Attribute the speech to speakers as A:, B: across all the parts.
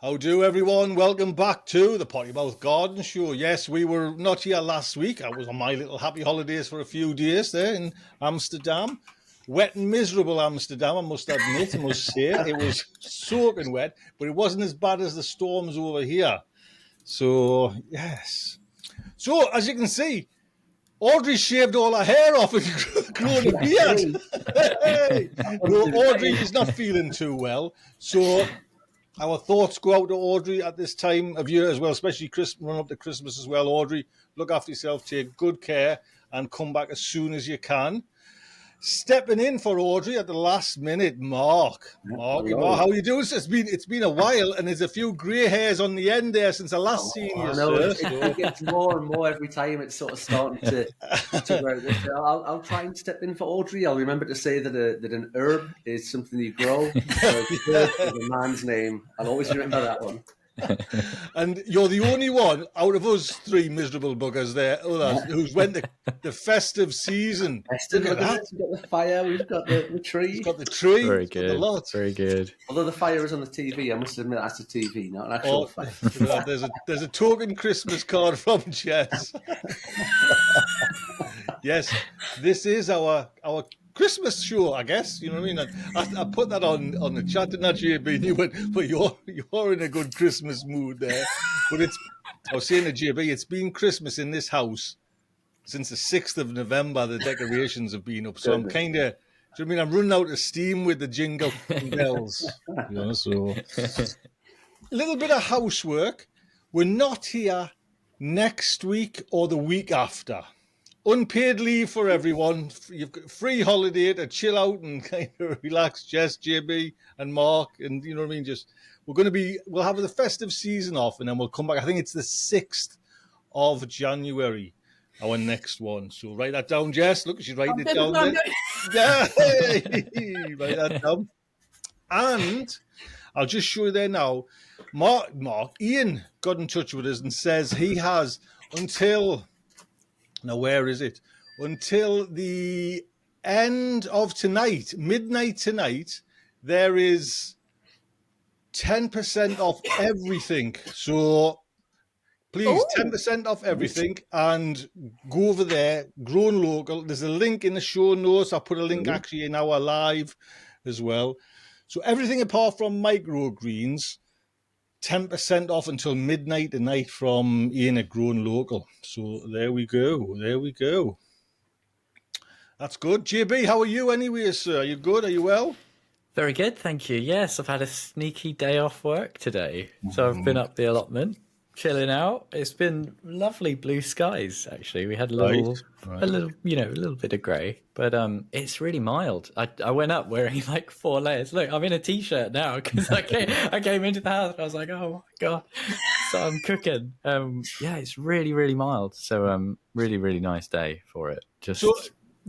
A: How do everyone? Welcome back to the Potty Mouth Garden Show. Yes, we were not here last week. I was on my little happy holidays for a few days there in Amsterdam. Wet and miserable Amsterdam, I must admit, I must say. It was soaking wet, but it wasn't as bad as the storms over here. So, yes. So, as you can see, Audrey shaved all her hair off and grown a beard. Hey! No, Audrey is not feeling too well. So our thoughts go out to Audrey at this time of year as well, especially run up to Christmas as well. Audrey, look after yourself, take good care, and come back as soon as you can. Stepping in for Audrey at the last minute, Mark. Mark, how are you doing? It's been a while, and there's a few grey hairs on the end there since I last seen you, sir.
B: It gets more and more every time. It's sort of starting to grow. I'll try and step in for Audrey. I'll remember to say that an herb is something you grow. So the man's name. I'll always remember that one.
A: And you're the only one out of us three miserable buggers there who's went the festive season.
B: Festive, look at that. We've got the fire, we've got the tree.
A: We've got the tree.
C: Very good.
A: The lot.
C: Very good.
B: Although the fire is on the TV, I must admit that's a TV, not an actual fire.
A: There's a token Christmas card from Jess. Yes, this is our Christmas show, I guess. You know what I mean? I put that on the chat, didn't I, JB? And you went, but you're in a good Christmas mood there. But I was saying to JB, it's been Christmas in this house since the 6th of November. The decorations have been up. So I'm kind of, do you know what I mean? I'm running out of steam with the jingle bells. You know, so a little bit of housework. We're not here next week or the week after. Unpaid leave for everyone. You've got free holiday to chill out and kind of relax. Jess, JB, and Mark, and you know what I mean. We'll have the festive season off, and then we'll come back. I think it's the 6th of January, our next one. So write that down, Jess. Look, she's writing it down there. Yeah, write that down. And I'll just show you there now. Ian got in touch with us and says he has until. Now, where is it? Until the end of tonight, midnight tonight, there is 10% off everything. So please, 10% off everything, and go over there, Grown Local. There's a link in the show notes. I'll put a link actually in our live as well. So everything apart from microgreens, 10% off until midnight tonight from Ian at Grown Local. So there we go. There we go. That's good. JB, how are you anyway, sir? Are you good? Are you well?
C: Very good, thank you. Yes, I've had a sneaky day off work today. So I've been up the allotment, chilling out. It's been lovely blue skies, actually. We had a little bit of grey, but it's really mild. I went up wearing like 4 layers. Look, I'm in a t-shirt now because I came into the house and I was like, oh my god. So I'm cooking. Yeah, it's really, really mild. So really, really nice day for it.
A: So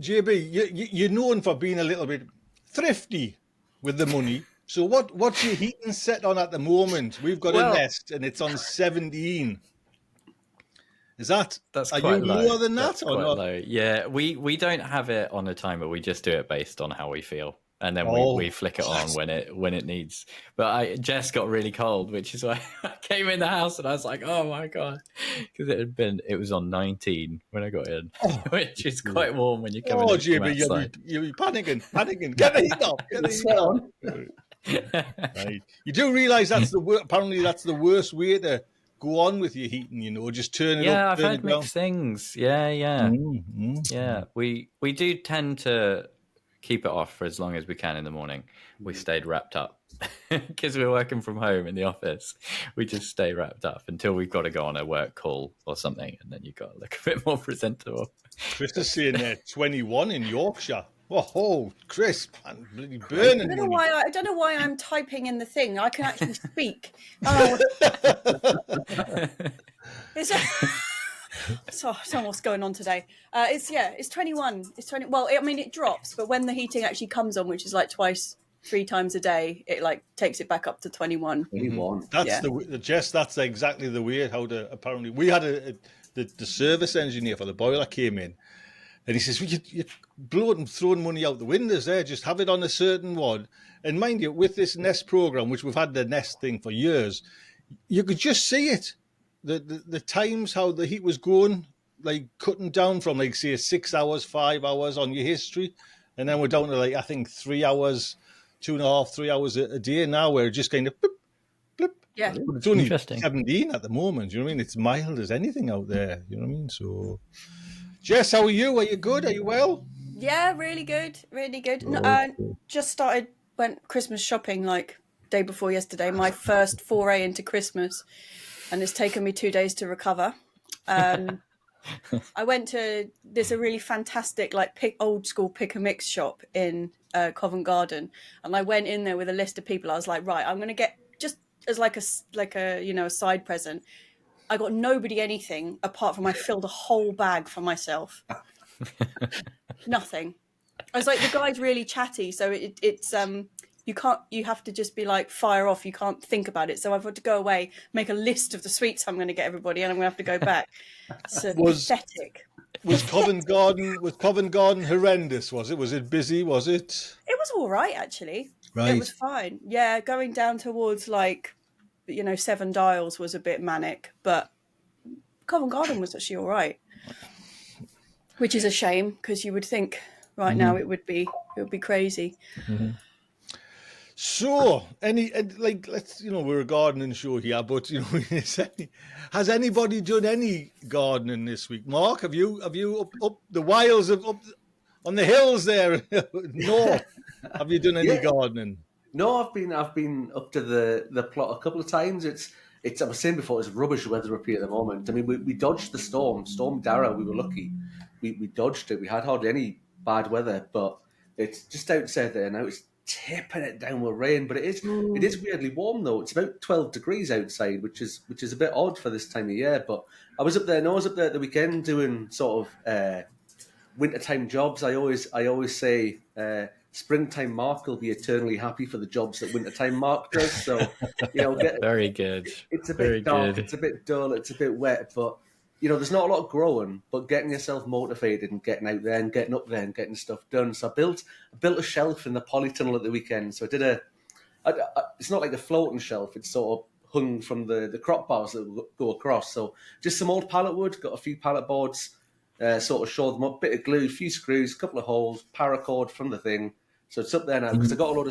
A: JB, you're known for being a little bit thrifty with the money. So what's your heating set on at the moment? We've got a Nest and it's on 17. That's
C: are
A: you
C: low.
A: Lower than that or not?
C: Low. Yeah, we don't have it on a timer. We just do it based on how we feel, and then we flick it on when it needs. But Jess got really cold, which is why I came in the house and I was like, oh my god, because it was on 19 when I got in, which is quite warm when you come in. Oh, Jimmy,
A: you'll be panicking. Get the heat off. Get the heat off. Right. You do realise apparently that's the worst way to go on with your heating, just turn it up.
C: Yeah, I've heard mixed things. Yeah. Yeah, we do tend to keep it off for as long as we can in the morning. We stayed wrapped up because we're working from home in the office. We just stay wrapped up until we've got to go on a work call or something, and then you've got to look a bit more presentable.
A: Chris is saying there 21 in Yorkshire. Oh, Chris, man, bloody burning.
D: I don't know why I'm typing in the thing. I can actually speak. So what's going on today? It's 21. It's 20. Well, it drops, but when the heating actually comes on, which is like 3 times a day, it like takes it back up to 21.
B: 21.
A: That's Jess. That's exactly the way how to. Apparently, we had the service engineer for the boiler came in. And he says, well, you're blowing, throwing money out the windows there. Just have it on a certain one. And mind you, with this Nest program, which we've had the Nest thing for years, you could just see it. The times how the heat was going, like cutting down from, like, say, 6 hours, 5 hours on your history. And then we're down to, like, I think 3 hours, 2.5, 3 hours a day now, where it just kind of bloop, bloop.
D: Yeah.
A: But it's only
C: Interesting.
A: 17 at the moment. You know what I mean? It's mild as anything out there. You know what I mean? So, Jess, how are you? Are you good? Are you well?
D: Yeah, really good, really good. Just went Christmas shopping like day before yesterday. My first foray into Christmas, and it's taken me 2 days to recover. I went to a really fantastic old school pick and mix shop in Covent Garden, and I went in there with a list of people. I was like, right, I'm going to get just as like a side present. I got nobody anything apart from I filled a whole bag for myself. Nothing. I was like, the guy's really chatty, so it's you have to just be like fire off. You can't think about it. So I've had to go away, make a list of the sweets I'm going to get everybody, and I'm going to have to go back. So pathetic.
A: Was Covent Garden horrendous? Was it? Was it busy? Was it?
D: It was all right, actually.
A: Right.
D: It was fine. Yeah, going down towards Seven Dials was a bit manic, but Covent Garden was actually all right. Which is a shame, because you would think right now it would be crazy.
A: Mm-hmm. So, we're a gardening show here, but has anybody done any gardening this week? Mark, have you up the wilds of up on the hills there north? Have you done any gardening?
B: No, I've been up to the plot a couple of times. It's I was saying before, it's rubbish weather up here at the moment. I mean, we dodged the Storm Dara. We were lucky. We dodged it. We had hardly any bad weather, but it's just outside there now. It's tipping it down with rain, but it is weirdly warm though. It's about 12 degrees outside, which is a bit odd for this time of year. But I was up there at the weekend doing sort of wintertime jobs. I always say springtime Mark will be eternally happy for the jobs that wintertime Mark does. So
C: very good.
B: It's a bit dark, it's a bit dull, it's a bit wet, but there's not a lot going, but getting yourself motivated and getting out there and getting up there and getting stuff done. So I built a shelf in the polytunnel at the weekend. So I did it's not like a floating shelf. It's sort of hung from the crop bars that go across. So just some old pallet wood, got a few pallet boards, sort of shored them up, bit of glue, a few screws, a couple of holes, paracord from the thing. So it's up there now because I got a lot of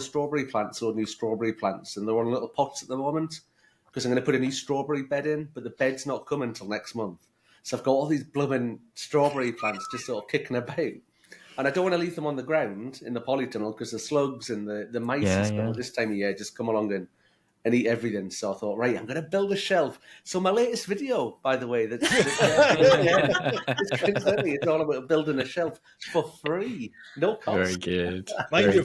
B: new strawberry plants, and they're on little pots at the moment because I'm going to put a new strawberry bed in, but the bed's not coming until next month. So I've got all these blooming strawberry plants just sort of kicking about. And I don't want to leave them on the ground in the polytunnel because the slugs and the mice and stuff at this time of year just come along and eat everything. So I thought, right, I'm going to build a shelf. So my latest video, by the way, it's all about building a shelf for free. No cost.
C: Very good.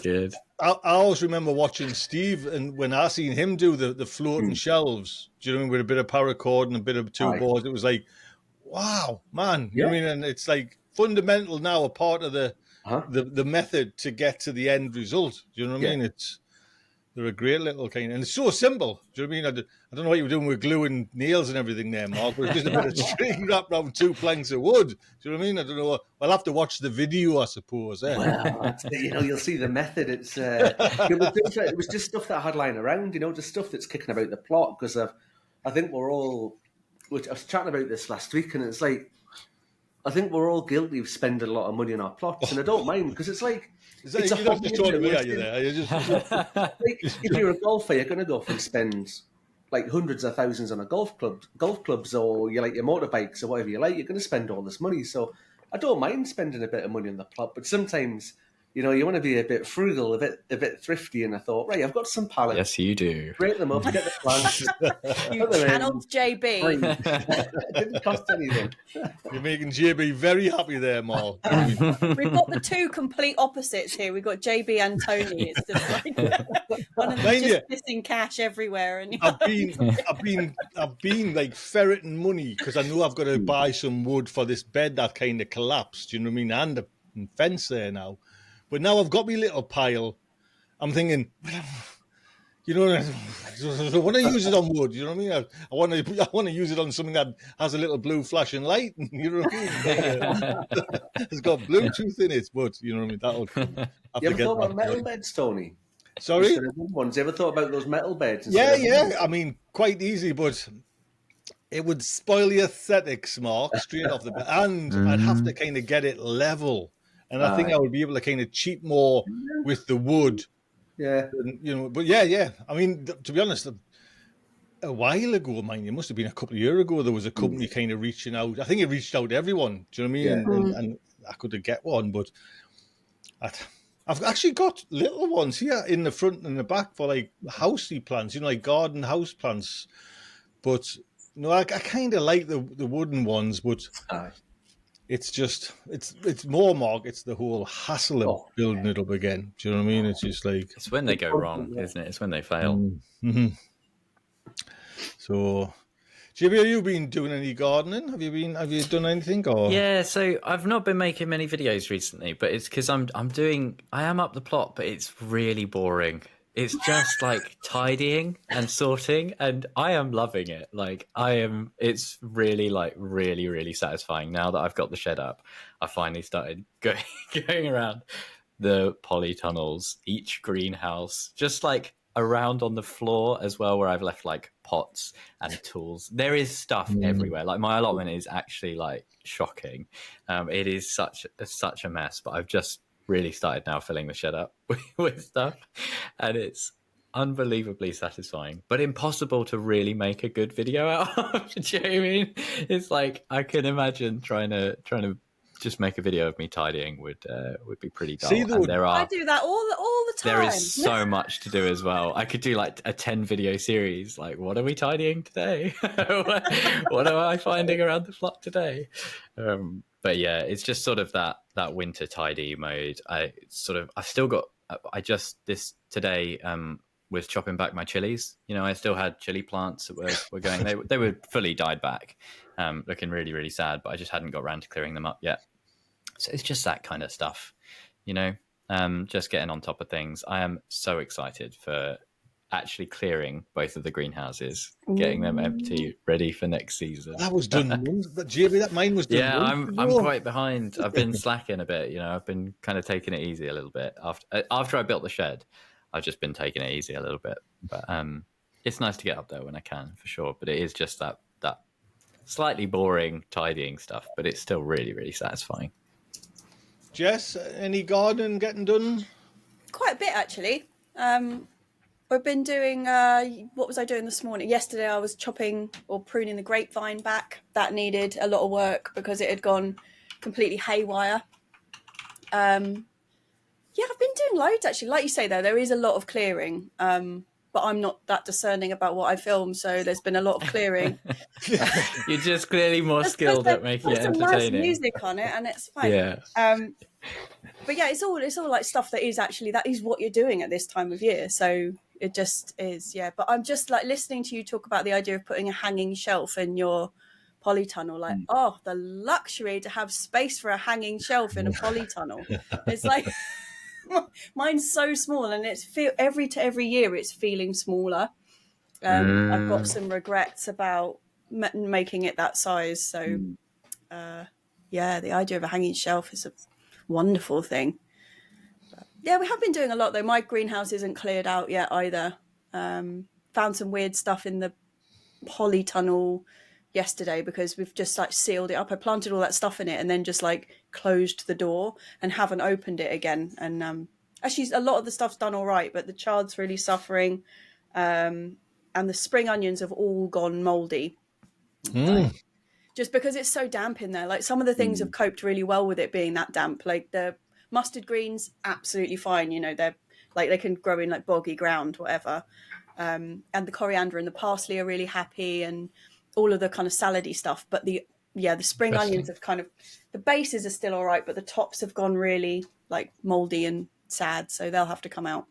C: Good.
A: I always remember watching Steve, and when I seen him do the floating shelves, do you know what I mean, with a bit of paracord and a bit of two boards, it was like, wow, man. You know what I mean? And it's like fundamental now, a part of the method to get to the end result. Do you know what I mean? They're a great little kind, and it's so simple. Do you know what I mean? I don't know what you were doing with glue and nails and everything there, Mark, but it's just a bit of string wrapped around 2 planks of wood. Do you know what I mean? I don't know. I'll have to watch the video, I suppose.
B: Well, you'll see the method. It was just stuff that I had lying around, just stuff that's kicking about the plot, because I think we're all, which I was chatting about this last week, and it's like, I think we're all guilty of spending a lot of money on our plots, and I don't mind, because it's like, it's a hobby. If you're a golfer, you're going to go off and spend like hundreds of thousands on a golf clubs, or you like your motorbikes or whatever you like. You're going to spend all this money, so I don't mind spending a bit of money on the plot. But sometimes, you want to be a bit frugal, a bit thrifty. And I thought, right, I've got some pallets.
C: Yes, you do.
B: Break them up, get the plants.
D: You channeled JB.
B: It didn't cost anything.
A: You're making JB very happy there, Mark.
D: We've got the two complete opposites here. We've got JB and Tony. It's just like one of them just pissing cash everywhere. And
A: I've been like ferreting money because I know I've got to buy some wood for this bed that kind of collapsed. You know what I mean? And a fence there now. But now I've got my little pile. I'm thinking, you know, I want to use it on wood. You know what I mean? I want to use it on something that has a little blue flashing light. You know what I mean? It's got Bluetooth in it, but you know what I mean. That'll have
B: You
A: to
B: ever
A: get
B: thought about
A: that
B: metal
A: going.
B: beds, Tony?
A: Sorry.
B: Instead of wood ones. You ever thought about those metal beds instead
A: Yeah,
B: of wood
A: yeah. I mean, quite easy, but it would spoil the aesthetics, Mark, straight off the bat, and I'd have to kind of get it level. And I think
B: Aye.
A: I would be able to kind of cheat more with the wood.
B: Yeah.
A: You know, but yeah. I mean, to be honest, a while ago, mind you, it must have been a couple of years ago, there was a company kind of reaching out. I think it reached out to everyone. Do you know what I mean?
B: Yeah.
A: And I could have get one, but I've actually got little ones here in the front and the back for like housey plants, you know, like garden house plants. But no, I kind of like the wooden ones, but
B: Aye.
A: it's just it's more, Mark. It's the whole hassle of building it up again. Do you know what I mean? It's just like
C: It's when they go wrong, isn't it? It's when they fail.
A: Mm-hmm. So, JB, have you been doing any gardening? Have you done anything? Or
C: Yeah, so I've not been making many videos recently, but it's because I am up the plot, but it's really boring. It's just like tidying and sorting, and I am loving it. It's really really satisfying. Now that I've got the shed up, I finally started going around the polytunnels, each greenhouse, just like around on the floor as well, where I've left like pots and tools. There is stuff everywhere. Like my allotment is actually like shocking. It is such a mess, but I've just really started now filling the shed up with stuff, and it's unbelievably satisfying, but impossible to really make a good video out of. Do you know what I mean? It's like I can imagine trying to just make a video of me tidying would be pretty dull.
A: See,
C: and there
D: I
C: are
D: do that all the time.
C: there is so much to do as well. I could do like a 10 video series. Like, what are we tidying today? What am I finding around the plot today? But yeah, it's just sort of that winter tidy mode. I still got. I just this today was chopping back my chilies. You know, I still had chili plants that were going. They were fully died back, looking really really sad. But I just hadn't got around to clearing them up yet. So it's just that kind of stuff, you know. Just getting on top of things. I am so excited for actually clearing both of the greenhouses, getting them empty, ready for next season.
A: That was done months. But JB, that mine was done.
C: Yeah,
A: months
C: I'm
A: ago.
C: quite behind. I've been slacking a bit. You know, I've been kind of taking it easy a little bit after I built the shed. I've just been taking it easy a little bit, but it's nice to get up there when I can, for sure. But it is just that slightly boring tidying stuff, but it's still really really satisfying.
A: Jess, any gardening getting done?
D: Quite a bit actually. We've been doing. What was I doing this morning? Yesterday, I was chopping or pruning the grapevine back. That needed a lot of work because it had gone completely haywire. Yeah, I've been doing loads actually. Like you say, though, there is a lot of clearing. But I'm not that discerning about what I film, so there's been a lot of clearing.
C: You're just clearly more skilled at making it
D: entertaining.
C: entertaining.
D: Nice music on it, and it's fine.
C: Yeah.
D: But yeah, it's all like stuff that is what you're doing at this time of year. So it just is, yeah. But I'm just like listening to you talk about the idea of putting a hanging shelf in your polytunnel. Like, oh, the luxury to have space for a hanging shelf in a polytunnel. It's like. Mine's so small, and it's every year it's feeling smaller. I've got some regrets about making it that size. So, yeah, the idea of a hanging shelf is a wonderful thing. But, yeah, we have been doing a lot though. My greenhouse isn't cleared out yet either. Found some weird stuff in the polytunnel yesterday because we've just like sealed it up. I planted all that stuff in it and then just like closed the door and haven't opened it again. And actually a lot of the stuff's done all right, but the chard's really suffering. And the spring onions have all gone moldy. Just because it's so damp in there. Like some of the things have coped really well with it being that damp. Like the mustard greens, absolutely fine. You know, they're like, they can grow in like boggy ground, whatever. And the coriander and the parsley are really happy, and all of the kind of salady stuff. But the spring onions have kind of, the bases are still all right, but the tops have gone really like moldy and sad. So they'll have to come out.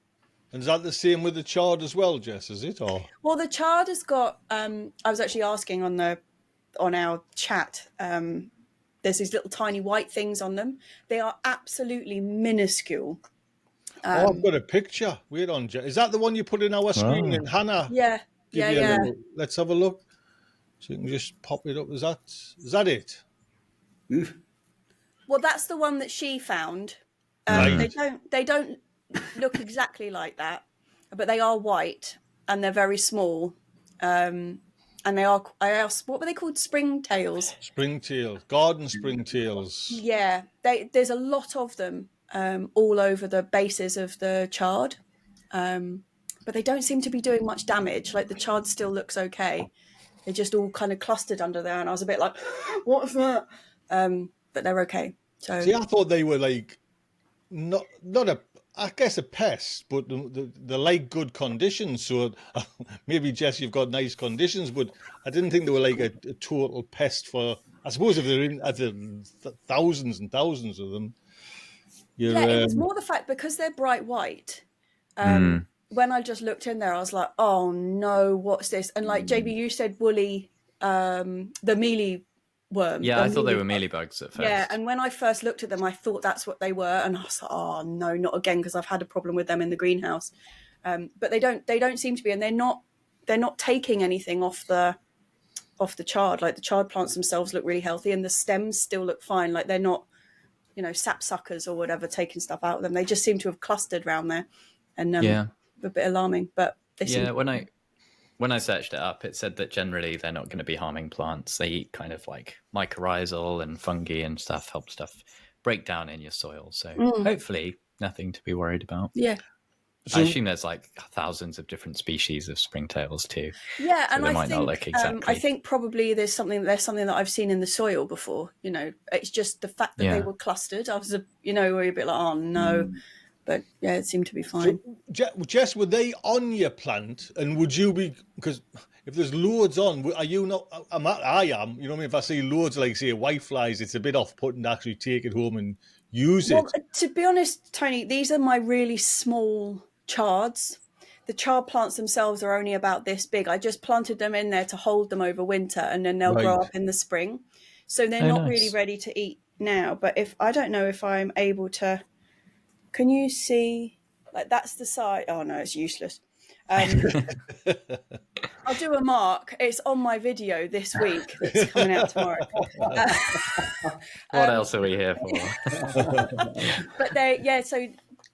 A: And is that the same with the chard as well, Jess, is it? Or
D: well, the chard has got, I was actually asking on our chat, there's these little tiny white things on them. They are absolutely minuscule.
A: I've got a picture. Wait on, is that the one you put in our screen? And Hannah,
D: Yeah,
A: give you a little. Let's have a look. So you can just pop it up. Is that it?
B: Oof.
D: Well, that's the one that she found.
A: Right.
D: They don't look exactly like that, but they are white and they're very small. And they are. What were they called? Springtails.
A: Springtails, garden springtails.
D: Yeah, there's a lot of them all over the bases of the chard, but they don't seem to be doing much damage. Like the chard still looks okay. They're just all kind of clustered under there, and I was a bit like, "What's that?" But they're okay. So
A: See, I thought they were like not I guess a pest, but they like good conditions. So maybe Jess, you've got nice conditions, but I didn't think they were like a total pest. For I suppose if they're in thousands and thousands of them.
D: it was more the fact because they're bright white. When I just looked in there, I was like, "Oh no, what's this?" And like JB, you said woolly, the mealy worm.
C: Yeah, I thought they were mealybugs at first.
D: Yeah, and when I first looked at them, I thought that's what they were, and I was like, "Oh no, not again," because I've had a problem with them in the greenhouse. But they don't seem to be, and they're not taking anything off the chard. Like the chard plants themselves look really healthy, and the stems still look fine. Like they're not, sap suckers or whatever taking stuff out of them. They just seem to have clustered around there, and a bit alarming. But they seem
C: when I searched it up, it said that generally they're not going to be harming plants. They eat kind of like mycorrhizal and fungi and stuff, help stuff break down in your soil. So hopefully nothing to be worried about.
D: Yeah.
C: I assume there's like thousands of different species of springtails too.
D: Yeah,
C: so
D: and
C: they
D: I
C: might
D: think
C: not look exactly.
D: I think probably there's something that I've seen in the soil before. It's just the fact that they were clustered. I was where you're a bit like, oh no. But yeah, it seemed to be fine.
A: So, Jess, were they on your plant? And would you be, because if there's loads on, are you not? I am. You know what I mean? If I see loads, like say whiteflies, it's a bit off-putting to actually take it home and use it.
D: To be honest, Tony, these are my really small chards. The chard plants themselves are only about this big. I just planted them in there to hold them over winter, and then they'll grow up in the spring. So they're not really ready to eat now. But I don't know if I'm able to. Can you see? Like that's the side. Oh no, it's useless. I'll do a mark. It's on my video this week. That's coming out tomorrow.
C: What else are we here for?
D: But so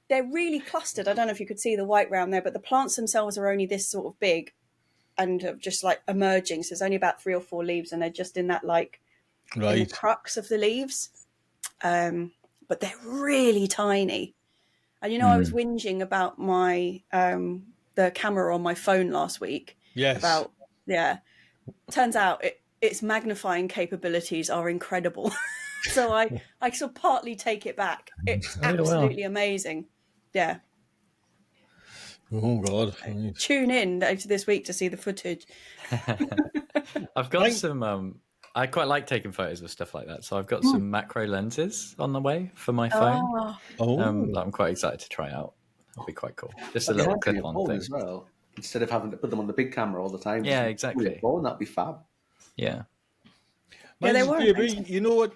D: they're really clustered. I don't know if you could see the white round there, but the plants themselves are only this sort of big and just like emerging. So there's only about 3 or 4 leaves, and they're just in that in the crux of the leaves. But they're really tiny. And I was whinging about my the camera on my phone last week.
A: Yes.
D: Turns out its magnifying capabilities are incredible. So I sort of partly take it back. It's absolutely amazing. Yeah.
A: Oh God.
D: Tune in later this week to see the footage.
C: I've got some I quite like taking photos of stuff like that. So I've got some macro lenses on the way for my phone that I'm quite excited to try out. It'll be quite cool. Just a little clip-on thing.
B: As well, instead of having to put them on the big camera all the time.
C: Yeah, exactly.
B: That'd be fab.
C: Yeah.
D: They were.
A: JB, you know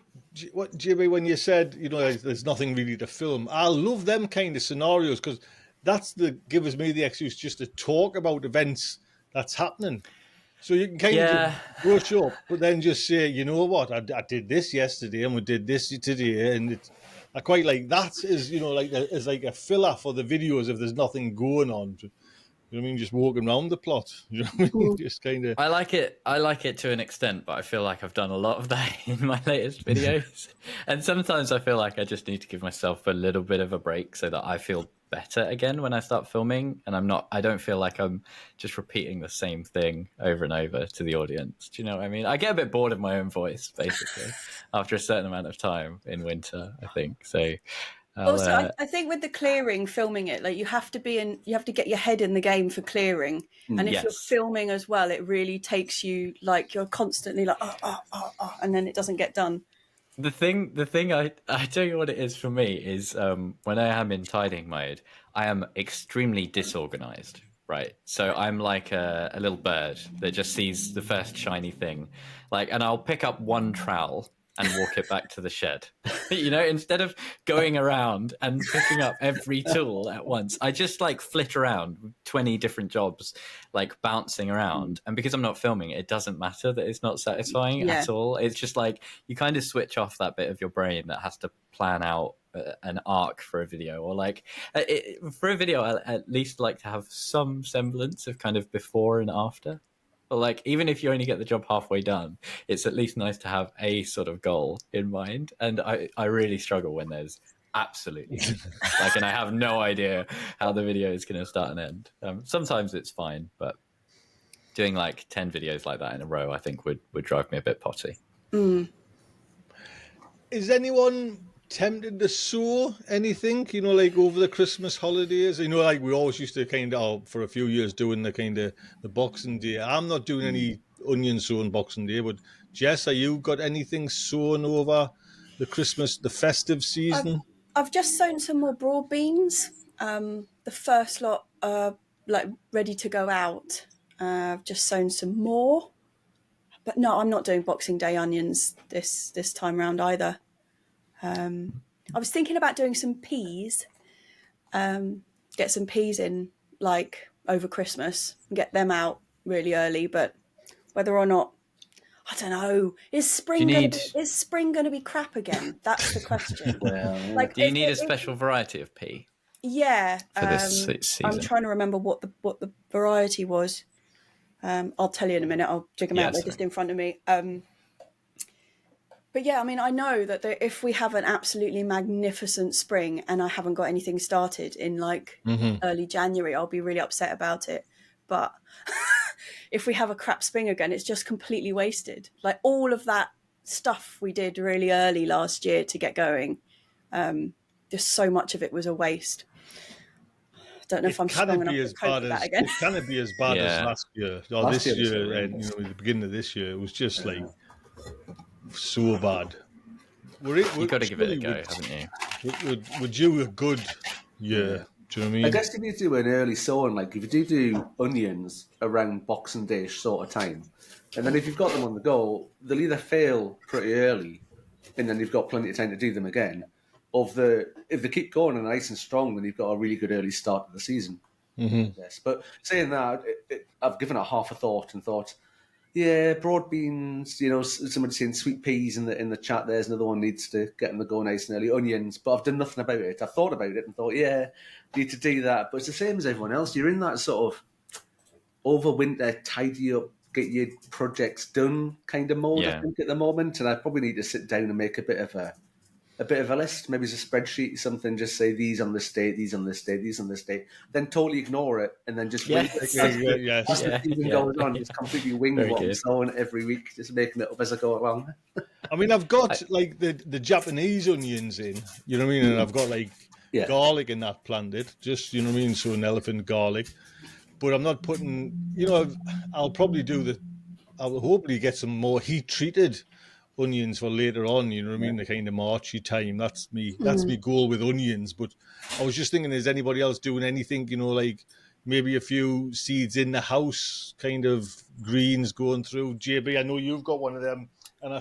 A: what, JB, when you said, there's nothing really to film, I love them kind of scenarios because that's gives me the excuse just to talk about events that's happening. So you can kind of just brush up, but then just say, you know what, I did this yesterday and we did this today. And I quite like that as like a filler for the videos if there's nothing going on. You know what I mean? Just walking around the plot. You know what I mean? Just kind of.
C: I like it to an extent, but I feel like I've done a lot of that in my latest videos. And sometimes I feel like I just need to give myself a little bit of a break so that I feel better again when I start filming, and I don't feel like I'm just repeating the same thing over and over to the audience. Do you know what I mean? I get a bit bored of my own voice basically after a certain amount of time in winter, I think. So
D: also, I think with the clearing, filming it, like you have to get your head in the game for clearing. And if you're filming as well, it really takes you like you're constantly like, and then it doesn't get done.
C: The thing I tell you what it is for me is when I am in tidying mode, I am extremely disorganized, right? So I'm like a little bird that just sees the first shiny thing, and I'll pick up one trowel and walk it back to the shed. You know, instead of going around and picking up every tool at once, I just like flit around with 20 different jobs, like bouncing around. And because I'm not filming, it doesn't matter that it's not satisfying at all. It's just like you kind of switch off that bit of your brain that has to plan out an arc for a video, or like for a video, I at least like to have some semblance of kind of before and after. But like, even if you only get the job halfway done, it's at least nice to have a sort of goal in mind. And I really struggle when there's absolutely like, and I have no idea how the video is going to start and end. Sometimes it's fine, but doing like 10 videos like that in a row, I think would drive me a bit potty.
A: Is anyone tempted to sow anything, you know, like over the Christmas holidays? You know, like we always used to kind of, for a few years, doing the kind of the Boxing Day. I'm not doing any onion sowing Boxing Day, but Jess, are you got anything sown over the Christmas, the festive season?
D: I've just sown some more broad beans. The first lot are like ready to go out. I've just sown some more. But no, I'm not doing Boxing Day onions this time round either. I was thinking about doing some peas, get some peas in like over Christmas and get them out really early. But whether or not, I don't know. Is spring going to be crap again? That's the question.
C: Like, do you need a special variety of pea?
D: Yeah,
C: for this season.
D: I'm trying to remember what the variety was. I'll tell you in a minute. I'll dig them out. They're just in front of me. But yeah, I mean, I know that if we have an absolutely magnificent spring and I haven't got anything started in like early January, I'll be really upset about it. But if we have a crap spring again, it's just completely wasted. Like all of that stuff we did really early last year to get going, just so much of it was a waste. Don't know if I'm strong enough to cope with that again.
A: It cannot be as bad as last year or this year, and you know, at the beginning of this year, it was just like so bad.
C: You've got to give it a go, haven't you?
A: Would you a good year? Do you know what I mean?
B: I guess if you do an early sowing, like if you do onions around Boxing Day sort of time, and then if you've got them on the go, they'll either fail pretty early, and then you've got plenty of time to do them again. If they keep going and nice and strong, then you've got a really good early start to the season. Yes, but saying that, I've given it half a thought and thought, yeah, broad beans. You know, somebody saying sweet peas in the chat. There's another one needs to get them to go nice and early. Onions, but I've done nothing about it. I've thought about it and thought, yeah, need to do that. But it's the same as everyone else. You're in that sort of over winter, tidy up, get your projects done kind of mode. I think at the moment, and I probably need to sit down and make a bit of a list. Maybe it's a spreadsheet, something. Just say these on this date, these on this date, these on this date. Then totally ignore it, and then just wait. Goes on. Just completely wing what I'm sowing every week, just making it up as I go along.
A: I mean, I've got like the Japanese onions in, you know what I mean, and I've got like garlic in that planted, just you know what I mean, so an elephant garlic. But I'm not putting, you know, I'll probably I'll hopefully get some more heat treated onions for later on, you know what I mean, the kind of Marchy time. That's me goal with onions. But I was just thinking, is anybody else doing anything, you know, like maybe a few seeds in the house, kind of greens going through? JB, I know you've got one of them. And I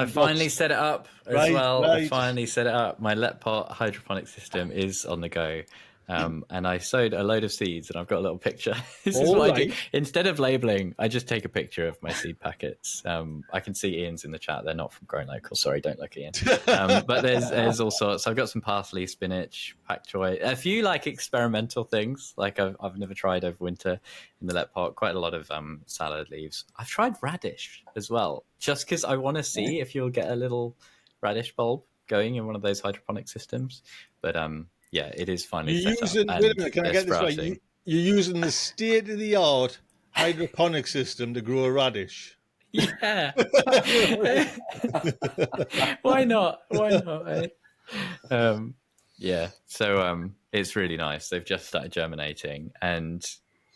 C: finally set it up as well. I finally set it up. My let pot hydroponic system is on the go. And I sowed a load of seeds, and I've got a little picture. This is what I do. Instead of labeling, I just take a picture of my seed packets. I can see Ian's in the chat. They're not from Growing Local. Sorry, don't look, Ian. But there's all sorts. I've got some parsley, spinach, pak choi, a few like experimental things like I've never tried over winter in the let pot. Quite a lot of salad leaves. I've tried radish as well, just because I want to see if you'll get a little radish bulb going in one of those hydroponic systems. But yeah, it is finally set up.
A: Wait a minute, can I get this right? You're using the state-of-the-art hydroponic system to grow a radish.
C: Yeah. Why not? Yeah, so it's really nice. They've just started germinating, and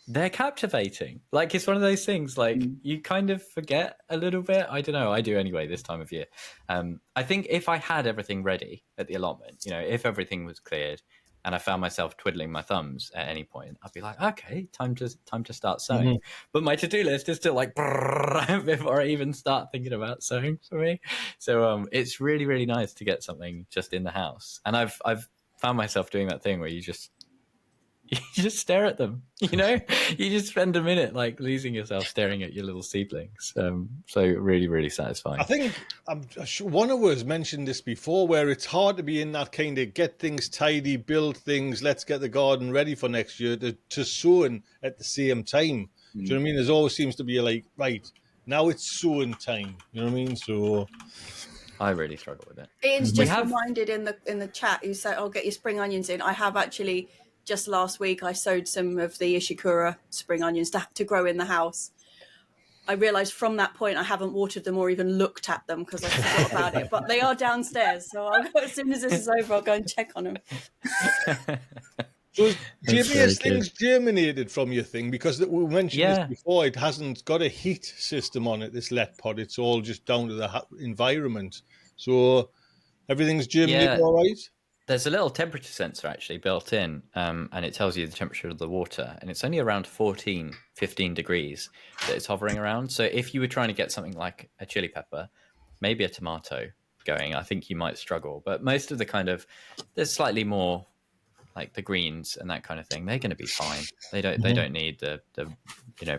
C: they're captivating. Like, it's one of those things, like, you kind of forget a little bit. I don't know. I do anyway this time of year. I think if I had everything ready at the allotment, you know, if everything was cleared, and I found myself twiddling my thumbs at any point, I'd be like, okay, time to start sowing. But my to-do list is still like before I even start thinking about sowing for me. So it's really, really nice to get something just in the house. And I've found myself doing that thing where you just stare at them, you just spend a minute like losing yourself staring at your little seedlings. So really, really satisfying.
A: I think one of us mentioned this before, where it's hard to be in that kind of get things tidy, build things, let's get the garden ready for next year, to sowing at the same time. Do you know what I mean? There's always seems to be like, right, now it's sowing time. You know what I mean? So
C: I really struggle with it.
D: Ian's just reminded in the chat, you said, "Oh, get your spring onions in." I have actually, just last week, I sowed some of the Ishikura spring onions to grow in the house. I realised from that point I haven't watered them or even looked at them because I forgot about it. But they are downstairs, so as soon as this is over, I'll go and check on them.
A: So has things germinated from your thing? Because we mentioned this before, it hasn't got a heat system on it, this let pot. It's all just down to the environment. So everything's germinated all right?
C: There's a little temperature sensor actually built in, and it tells you the temperature of the water. And it's only around 14, 15 degrees that it's hovering around. So if you were trying to get something like a chili pepper, maybe a tomato going, I think you might struggle. But most of the there's slightly more like the greens and that kind of thing, they're going to be fine. They don't need the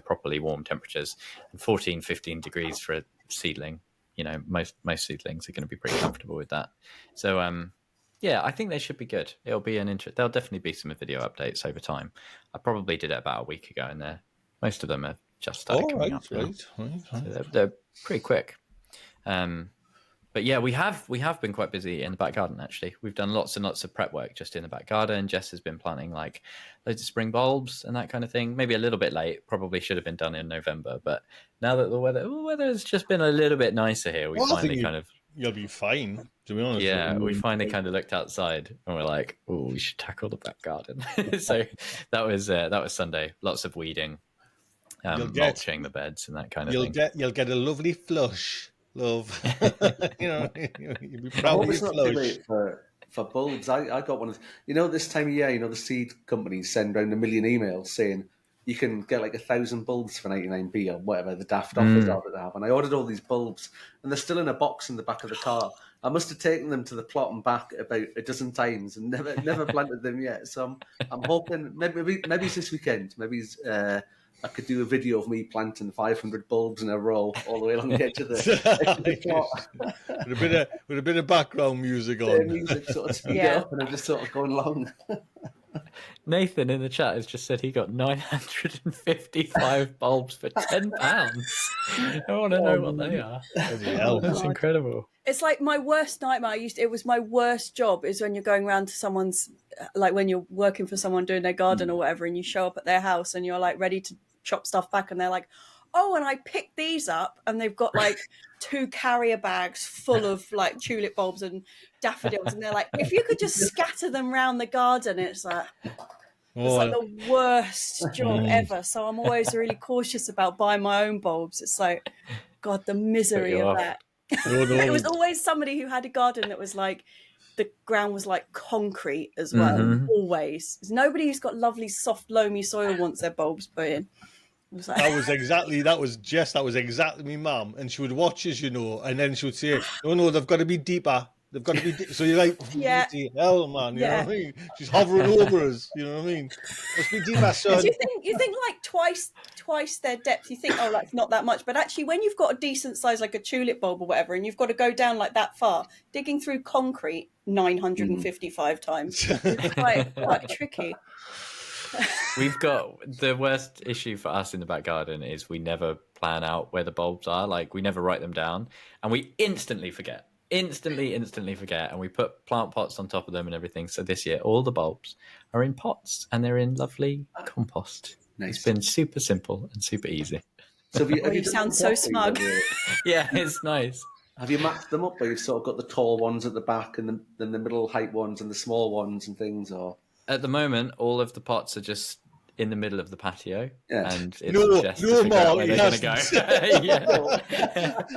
C: properly warm temperatures. And 14, 15 degrees for a seedling, most seedlings are going to be pretty comfortable with that. So I think they should be good. It'll be there'll definitely be some video updates over time. I probably did it about a week ago, and most of them have just started coming up now. Right. So they're pretty quick. But yeah, we have been quite busy in the back garden, actually. We've done lots and lots of prep work just in the back garden. Jess has been planting like loads of spring bulbs and that kind of thing. Maybe a little bit late, probably should have been done in November. But now that the weather has just been a little bit nicer here,
A: you'll be fine, to be honest.
C: Yeah, we finally kind of looked outside and we're like, oh, we should tackle the back garden. So that was Sunday. Lots of weeding, mulching the beds and that kind of thing.
A: You'll get a lovely flush. Love, you'd be proud of your flush.
B: For bulbs. I got one of this time of year, the seed companies send around 1 million emails saying you can get like 1,000 bulbs for 99p or whatever the daft offers are that they have. And I ordered all these bulbs and they're still in a box in the back of the car. I must have taken them to the plot and back about a dozen times and never planted them yet. So I'm hoping maybe it's this weekend. Maybe I could do a video of me planting 500 bulbs in a row all the way along the edge of the plot.
A: with a bit of background music on.
B: Music sort of speed it up and I'm just sort of going along.
C: Nathan in the chat has just said he got 955 bulbs for £10. I want to know what they are. That's incredible.
D: It's like my worst nightmare. It was my worst job is when you're going around to someone's, like when you're working for someone doing their garden or whatever, and you show up at their house and you're like ready to chop stuff back, and they're like, oh, and I picked these up, and they've got like 2 carrier bags full of like tulip bulbs and daffodils, and they're like, if you could just scatter them around the garden. It's like the worst job ever. So I'm always really cautious about buying my own bulbs. It's like, God, the misery of that. It was always somebody who had a garden that was like, the ground was like concrete as well. Always. There's nobody who's got lovely soft loamy soil wants their bulbs put in.
A: That was exactly me mum, and she would watch us, and then she would say, no, they've got to be deeper. They've got to be so you're like, hell, man, you know what I mean? She's hovering over us, you know what I mean? Must be deeper, son.
D: You think like twice their depth, you think, oh, like not that much, but actually when you've got a decent size like a tulip bulb or whatever, and you've got to go down like that far, digging through concrete 955 times, it's quite tricky.
C: We've got the worst issue for us in the back garden is we never plan out where the bulbs are. Like we never write them down, and we instantly forget, and we put plant pots on top of them and everything. So this year, all the bulbs are in pots and they're in lovely compost. Nice. It's been super simple and super easy.
B: So
D: you sound so smug.
C: Yeah, it's nice.
B: Have you matched them up where you've sort of got the tall ones at the back and then the middle height ones and the small ones and things, or?
C: At the moment, all of the pots are just in the middle of the patio, and it's just
A: no,
C: where they're going to go.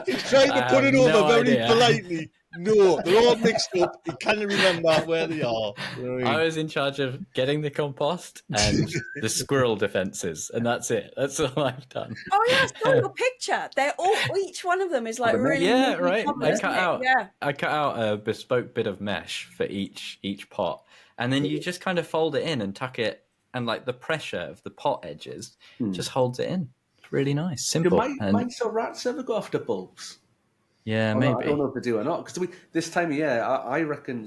A: He's trying to put it over very politely. No, they're all mixed up. You can't remember where they are. You know what I
C: I
A: mean?
C: was in charge of getting the compost and the squirrel defences, and that's it. That's all I've done.
D: Oh yeah, I saw your picture. They're all each one of them is like really
C: Yeah,
D: neatly
C: right.
D: covered,
C: I
D: isn't
C: cut
D: it?
C: out.
D: Yeah.
C: I cut out a bespoke bit of mesh for each pot, and then you just kind of fold it in and tuck it, and like the pressure of the pot edges just holds it in. It's really nice,
B: Do
C: simple.
B: mice or rats ever go after bulbs?
C: Yeah,
B: I
C: maybe.
B: don't know if they do or not, because this time of year, I reckon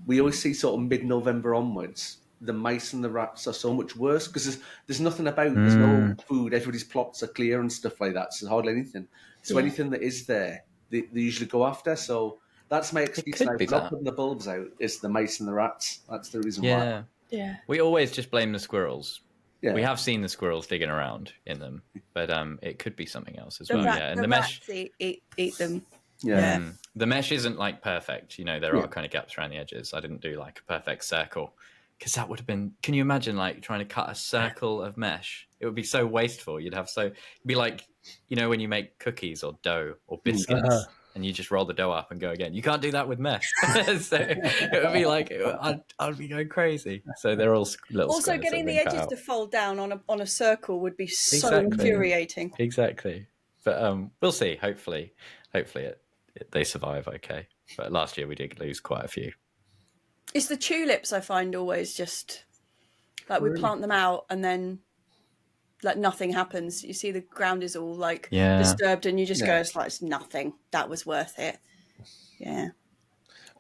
B: we always see sort of mid-November onwards, the mice and the rats are so much worse because there's nothing about, there's no food, everybody's plots are clear and stuff like that, so hardly anything. So anything that is there, they usually go after, so that's my excuse now for not putting the bulbs out, is the mice and the rats. That's the reason why.
D: Yeah.
C: We always just blame the squirrels.
B: Yeah.
C: We have seen the squirrels digging around in them, but it could be something else as
D: The
C: well.
D: rat,
C: Yeah, and
D: the
C: the mesh.
D: rats eat them.
B: Yeah.
C: The mesh isn't like perfect. There are kind of gaps around the edges. I didn't do like a perfect circle because that would have been. Can you imagine like trying to cut a circle of mesh? It would be so wasteful. It'd be like when you make cookies or dough or biscuits. And you just roll the dough up and go again. You can't do that with mesh. So it would be like, I'd be going crazy. So they're all little
D: Also,
C: squares
D: getting
C: that
D: the
C: have been
D: edges
C: cut
D: to
C: out.
D: fold down on a circle would be so infuriating.
C: Exactly. But we'll see. Hopefully they survive okay. But last year we did lose quite a few.
D: It's the tulips I find always just like we plant them out and then like nothing happens. You see the ground is all like disturbed and you just go, it's nothing. That was worth it. Yeah.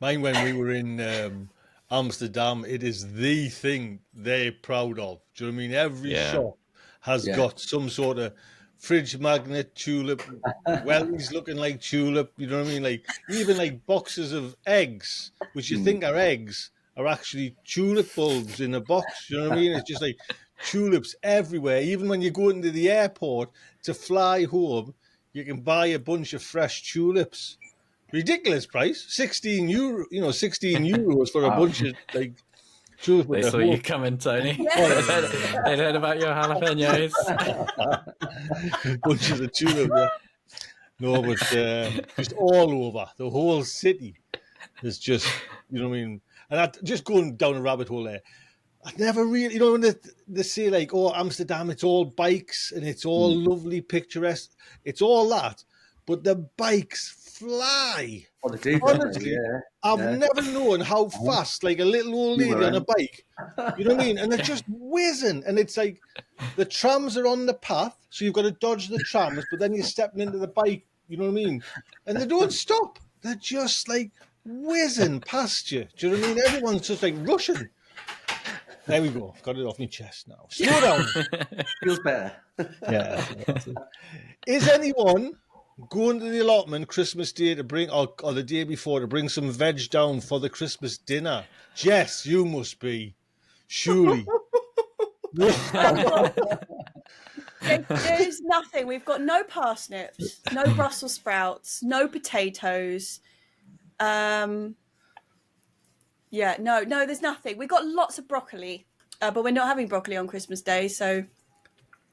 A: Mine, when we were in Amsterdam, it is the thing they're proud of. Do you know what I mean? Every shop has got some sort of fridge magnet tulip, wellies looking like tulip. You know what I mean? Like even like boxes of eggs, which you think are eggs, are actually tulip bulbs in a box. You know what I mean? It's just like tulips everywhere. Even when you go into the airport to fly home, you can buy a bunch of fresh tulips. Ridiculous price, €16. 16 euros for a bunch of like tulips.
C: They saw you coming, Tony. They'd heard about your jalapenos.
A: Bunches of tulips. Yeah. No, but just all over the whole city. There's just, you know what I mean? And just going down a rabbit hole there. I never really, when they say like, oh, Amsterdam, it's all bikes and it's all lovely, picturesque. It's all that. But the bikes fly.
B: Oh, they do.
A: Honestly, I've never known how fast, like a little old lady on a bike, you know what I mean? And they're just whizzing. And it's like the trams are on the path, so you've got to dodge the trams, but then you're stepping into the bike, you know what I mean? And they don't stop. They're just like whizzing past you. Do you know what I mean? Everyone's just like rushing. There we go. Got it off my chest now. Slow down.
B: Feels better.
A: Yeah. Is anyone going to the allotment Christmas Day to bring, or the day before, to bring some veg down for the Christmas dinner? Jess, you must be. Surely.
D: There's nothing. We've got no parsnips, no Brussels sprouts, no potatoes. No, there's nothing. We've got lots of broccoli, but we're not having broccoli on Christmas Day, so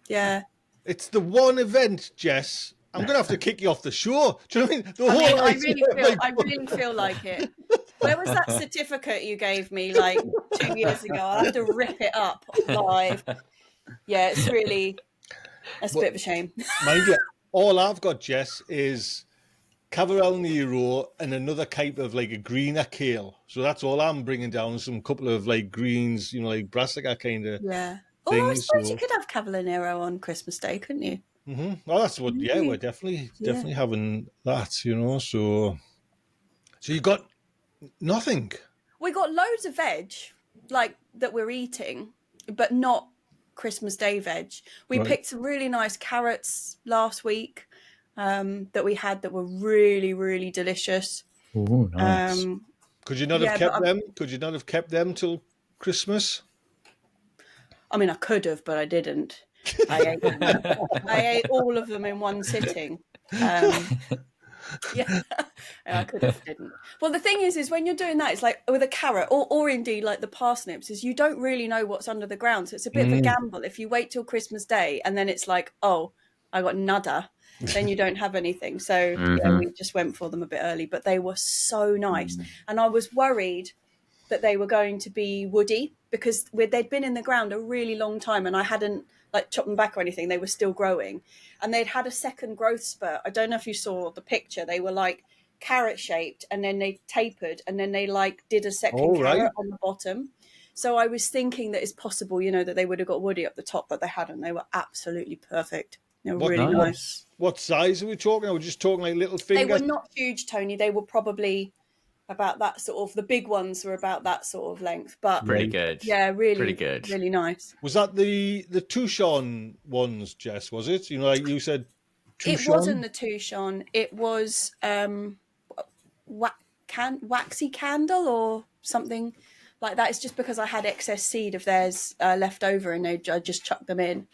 D: yeah.
A: It's the one event, Jess. I'm going to have to kick you off the show. Do you know what I mean?
D: I really feel like it. Where was that certificate you gave me like 2 years ago? I'll have to rip it up live. Yeah, it's really, that's a bit of a shame.
A: Mind you, all I've got, Jess, is Cavarel Nero and another type of like a greener kale. So that's all I'm bringing down, some couple of like greens, like brassica kind of
D: things. I suppose you could have Cavalier Nero on Christmas Day, couldn't you?
A: Mm-hmm. Well, that's what. Yeah, we're definitely having that. So you got nothing.
D: We got loads of veg, like that we're eating, but not Christmas Day veg. We picked some really nice carrots last week that we had that were really, really delicious.
C: Oh, nice.
A: Could you not have kept them? Could you not have kept them till Christmas?
D: I mean, I could have, but I didn't. I ate all of them in one sitting. Yeah, I could have, didn't. Well, the thing is when you're doing that, it's like with a carrot or indeed like the parsnips, is you don't really know what's under the ground. So it's a bit of a gamble if you wait till Christmas Day and then it's like, oh, I got nada. then you don't have anything. So yeah, we just went for them a bit early, but they were so nice. And I was worried that they were going to be woody because they'd been in the ground a really long time, and I hadn't like chopped them back or anything. They were still growing, and they'd had a second growth spurt. I don't know if you saw the picture. They were like carrot shaped, and then they tapered, and then they like did a second carrot on the bottom. So I was thinking that it's possible, that they would have got woody up the top, but they hadn't. They were absolutely perfect. They were really nice.
A: What size are we talking? Are we just talking like little fingers?
D: They were not huge, Tony. They were probably about that sort of, the big ones were about that sort of length, but
C: pretty good.
D: Yeah, really,
C: pretty good.
D: Really nice.
A: Was that the Touchon ones, Jess? Was it? Like you said, Touchon?
D: It wasn't the Touchon. It was waxy candle or something like that. It's just because I had excess seed of theirs left over, and I just chucked them in.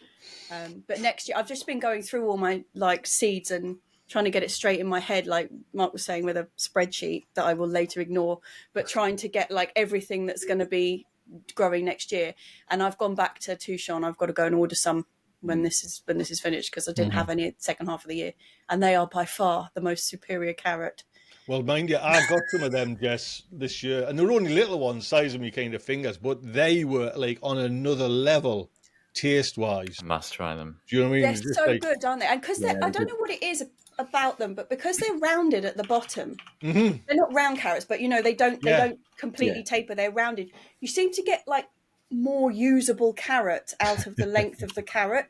D: But next year, I've just been going through all my like seeds and trying to get it straight in my head, like Mark was saying, with a spreadsheet that I will later ignore, but trying to get like everything that's going to be growing next year. And I've gone back to Touchon. I've got to go and order some when this is finished, because I didn't have any second half of the year, and they are by far the most superior carrot.
A: Well, mind you, I got some of them, Jess, this year, and they were only little ones, size of me kind of fingers, but they were like on another level, taste-wise.
C: I must try them.
A: Do you know what I mean?
D: They're so good, aren't they? And because I don't know what it is about them, but because they're rounded at the bottom, they're not round carrots, but they don't completely taper. They're rounded. You seem to get like more usable carrot out of the length of the carrot.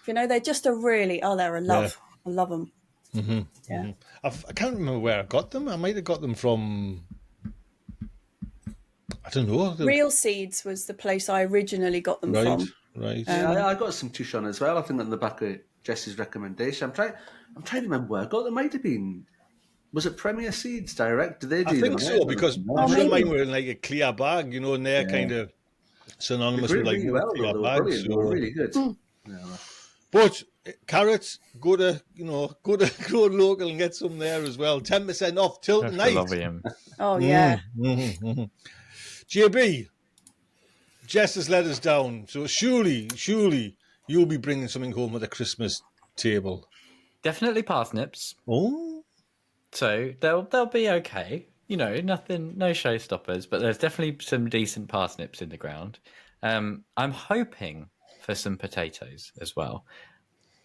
D: They're just a really they're a love. I love them.
A: I can't remember where I got them. I might have got them from, I don't know.
D: Real Seeds was the place I originally got them from.
A: Right.
B: Yeah, I got some Touchon as well. I think on the back of Jess's recommendation. I'm trying to remember where I got them. Might have been. Was it Premier Seeds Direct? Did they do
A: I think
B: them?
A: so, because I'm sure mine were in like a clear bag, and they're kind of synonymous with like
B: really well,
A: clear
B: they were
A: bags.
B: brilliant. They were really good. Yeah.
A: But carrots, go to grow local and get some there as well. 10% off till tonight.
D: Oh yeah.
A: JB, Jess has let us down, so surely you'll be bringing something home at the Christmas table.
C: Definitely parsnips.
A: Oh,
C: so they'll be okay. Nothing, no showstoppers, but there's definitely some decent parsnips in the ground. I'm hoping for some potatoes as well.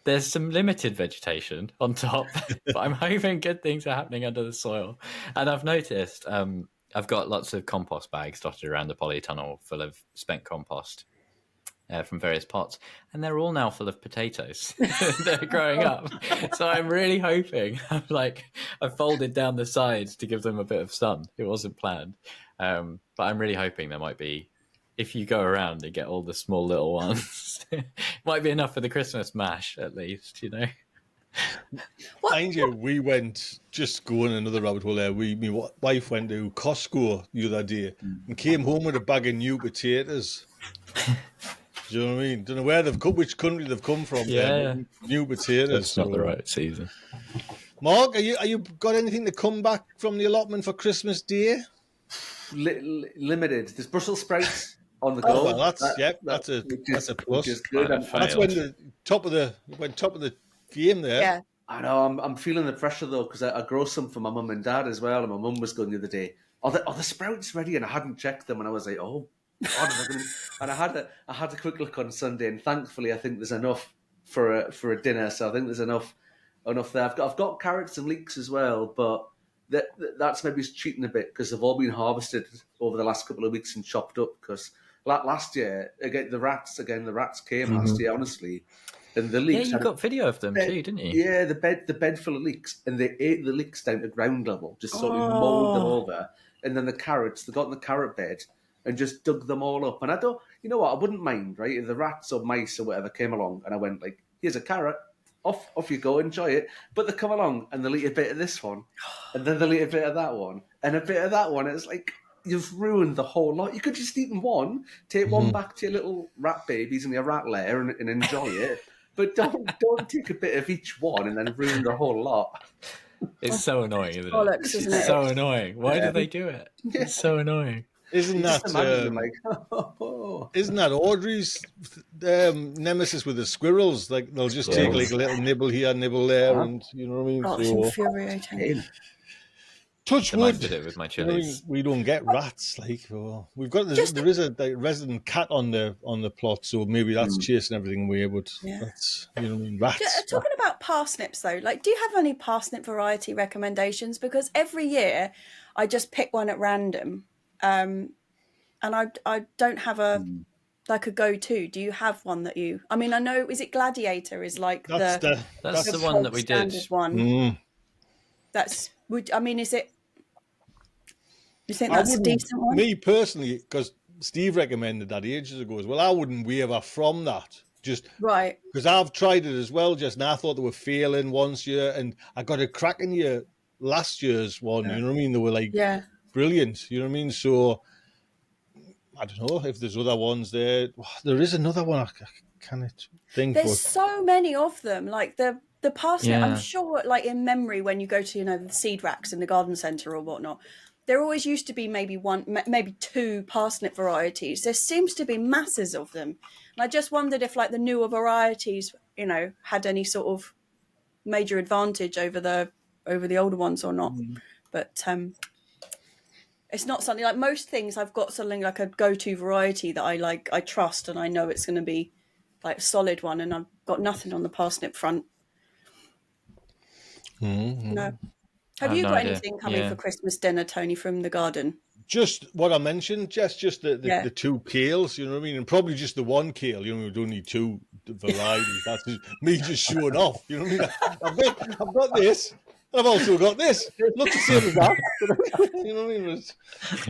C: There's some limited vegetation on top, but I'm hoping good things are happening under the soil. And I've noticed I've got lots of compost bags dotted around the polytunnel full of spent compost from various pots, and they're all now full of potatoes. They're growing up. So I'm really hoping, I've folded down the sides to give them a bit of sun. It wasn't planned. But I'm really hoping there might be, if you go around and get all the small little ones, might be enough for the Christmas mash, at least,
A: Mind you, we went, just going another rabbit hole there, my wife went to Costco the other day and came home with a bag of new potatoes. Do you know what I mean? Don't know where they've come, which country they've come from.
C: Yeah,
A: new potatoes.
C: It's not the right season.
A: Mark, are you got anything to come back from the allotment for Christmas Day?
B: Limited. There's Brussels sprouts on the go.
A: Oh, well, that's a plus.
B: Good.
A: That's when the top of the game there.
D: Yeah.
B: I know. I'm feeling the pressure though, because I grow some for my mum and dad as well. And my mum was going the other day, are the sprouts ready? And I hadn't checked them, and I was like, oh God, and I had a quick look on Sunday, and thankfully I think there's enough for a dinner. So I think there's enough there. I've got carrots and leeks as well, but that's maybe cheating a bit because they've all been harvested over the last couple of weeks and chopped up. Because last year, the rats came last year, honestly. And the leeks.
C: Yeah, you got video of them too, didn't you?
B: Yeah, the bed full of leeks, and they ate the leeks down to ground level, just sort of mowed them over. And then the carrots, they got in the carrot bed and just dug them all up. And I don't, you know what? I wouldn't mind, right? If the rats or mice or whatever came along, and I went like, "Here's a carrot, off you go, enjoy it." But they come along and they'll eat a bit of this one, and then they'll eat a bit of that one, and a bit of that one. It's like, you've ruined the whole lot. You could just eat one, take one back to your little rat babies in your rat lair and enjoy it. But don't take a bit of each one and then ruin the whole lot.
C: It's so annoying, isn't it?
D: Bollocks, isn't it?
C: So annoying. Why do they do it? It's so annoying.
A: Isn't
B: You just
A: that
B: imagine them like, oh.
A: isn't that Audrey's nemesis with the squirrels? Like they'll just take like a little nibble here, nibble there, and you know what I mean.
D: Oh, it's
A: So
D: infuriating.
A: touch
C: I
A: wood.
C: did it with my
A: You know what I mean?
C: chilies.
A: We don't get rats. Like we've got there is a like, resident cat on the plot, so maybe that's chasing everything away. But that's you know what I mean. Rats.
D: Talking about parsnips though, like, do you have any parsnip variety recommendations? Because every year I just pick one at random, and I don't have a go-to. Do you have one that you? I mean, I know, is it Gladiator? Is like
A: That's
C: the one that we did.
D: standard one. That's I mean, is it? You think that's a decent one?
A: Me personally, because Steve recommended that ages ago as well. I wouldn't waver from that. Just
D: Right.
A: because I've tried it as well, just and I thought they were failing once year, and I got a cracking year last year's one. You know what I mean? They were like brilliant. You know what I mean? So I don't know if there's other ones there. There is another one I can't think.
D: There's so many of them. Like the parsnip.
C: Yeah.
D: I'm sure, like in memory, when you go to the seed racks in the garden centre or whatnot, there always used to be maybe two parsnip varieties. There seems to be masses of them. And I just wondered if like the newer varieties, had any sort of major advantage over the older ones or not. But it's not something like most things. I've got something like a go-to variety that I trust, and I know it's going to be like a solid one, and I've got nothing on the parsnip front. No. Have you got anything coming for Christmas dinner, Tony, from the garden?
A: Just what I mentioned, just the two kales, you know what I mean? And probably just the one kale, we don't need two varieties. That's just me just showing off, you know what I mean? I've got this, and I've also got this. Not the same as that. You know what